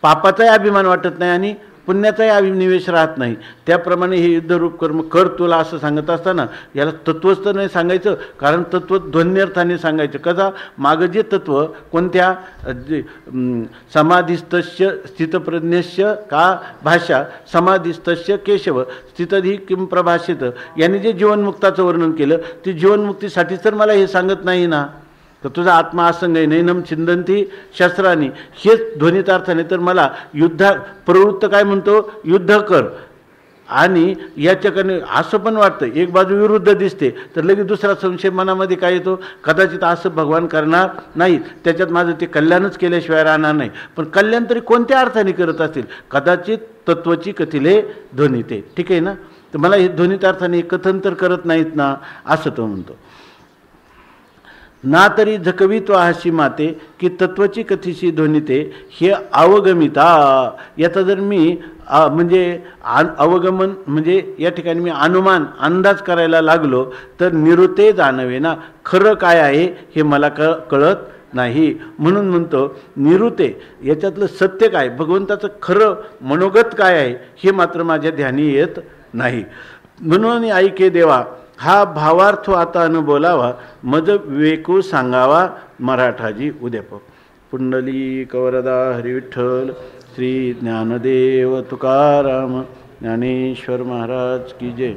पापाचाही अभिमान वाटत नाही आणि पुण्याचाही अभिनिवेश राहत नाही. त्याप्रमाणे हे युद्धरूप कर्म कर तुला असं सांगत असताना याला तत्वच तर नाही सांगायचं, कारण तत्व ध्वन्यर्थाने सांगायचं. कसा, मागं जे तत्व कोणत्या समाधिस्तस्य स्थितप्रज्ञस्य का भाषा समाधिस्तस्य केशव स्थितधी किम प्रभाषित, याने जे जीवनमुक्ताचं वर्णन केलं ते जीवनमुक्तीसाठीच तर मला हे सांगत नाही ना, तर तुझा आत्मा असंग आहे नैनम छिंदंती शस्त्रांनी, हेच ध्वनितार्थाने तर मला प्रवृत्त काय म्हणतो, युद्ध कर. आणि याच्याकडे असं पण वाटतं, एक बाजू विरुद्ध दिसते तर लगेच दुसरा संशय मनामध्ये काय येतो, कदाचित असं भगवान करणार नाही, त्याच्यात माझं ते कल्याणच केल्याशिवाय राहणार नाही. पण कल्याण तरी कोणत्या अर्थाने करत असतील, कदाचित तत्वची कथिले ध्वनिते. ठीक आहे ना, तर मला हे ध्वनितार्थाने कथन तर करत नाहीत ना, असं तो म्हणतो. ना तरी झकवितो हाशी माते की तत्वची कथीशी ध्वनिते, हे अवगमिता. याचा जर मी म्हणजे अवगमन म्हणजे या ठिकाणी मी अनुमान अंदाज करायला लागलो तर निरुते जाणवे ना, खरं काय आहे हे मला कळत नाही. म्हणून म्हणतो निरुते, याच्यातलं सत्य काय, भगवंताचं खरं मनोगत काय आहे हे मात्र माझ्या ध्यानी येत नाही. म्हणून ऐके देवा हा भावार्थ आता न बोलावा, मज विवेकू सांगावा मराठाजी उद्याप. पुंडलिक वरदा हरी विठ्ठल. श्री ज्ञानदेव तुकाराम ज्ञानेश्वर महाराज की जय.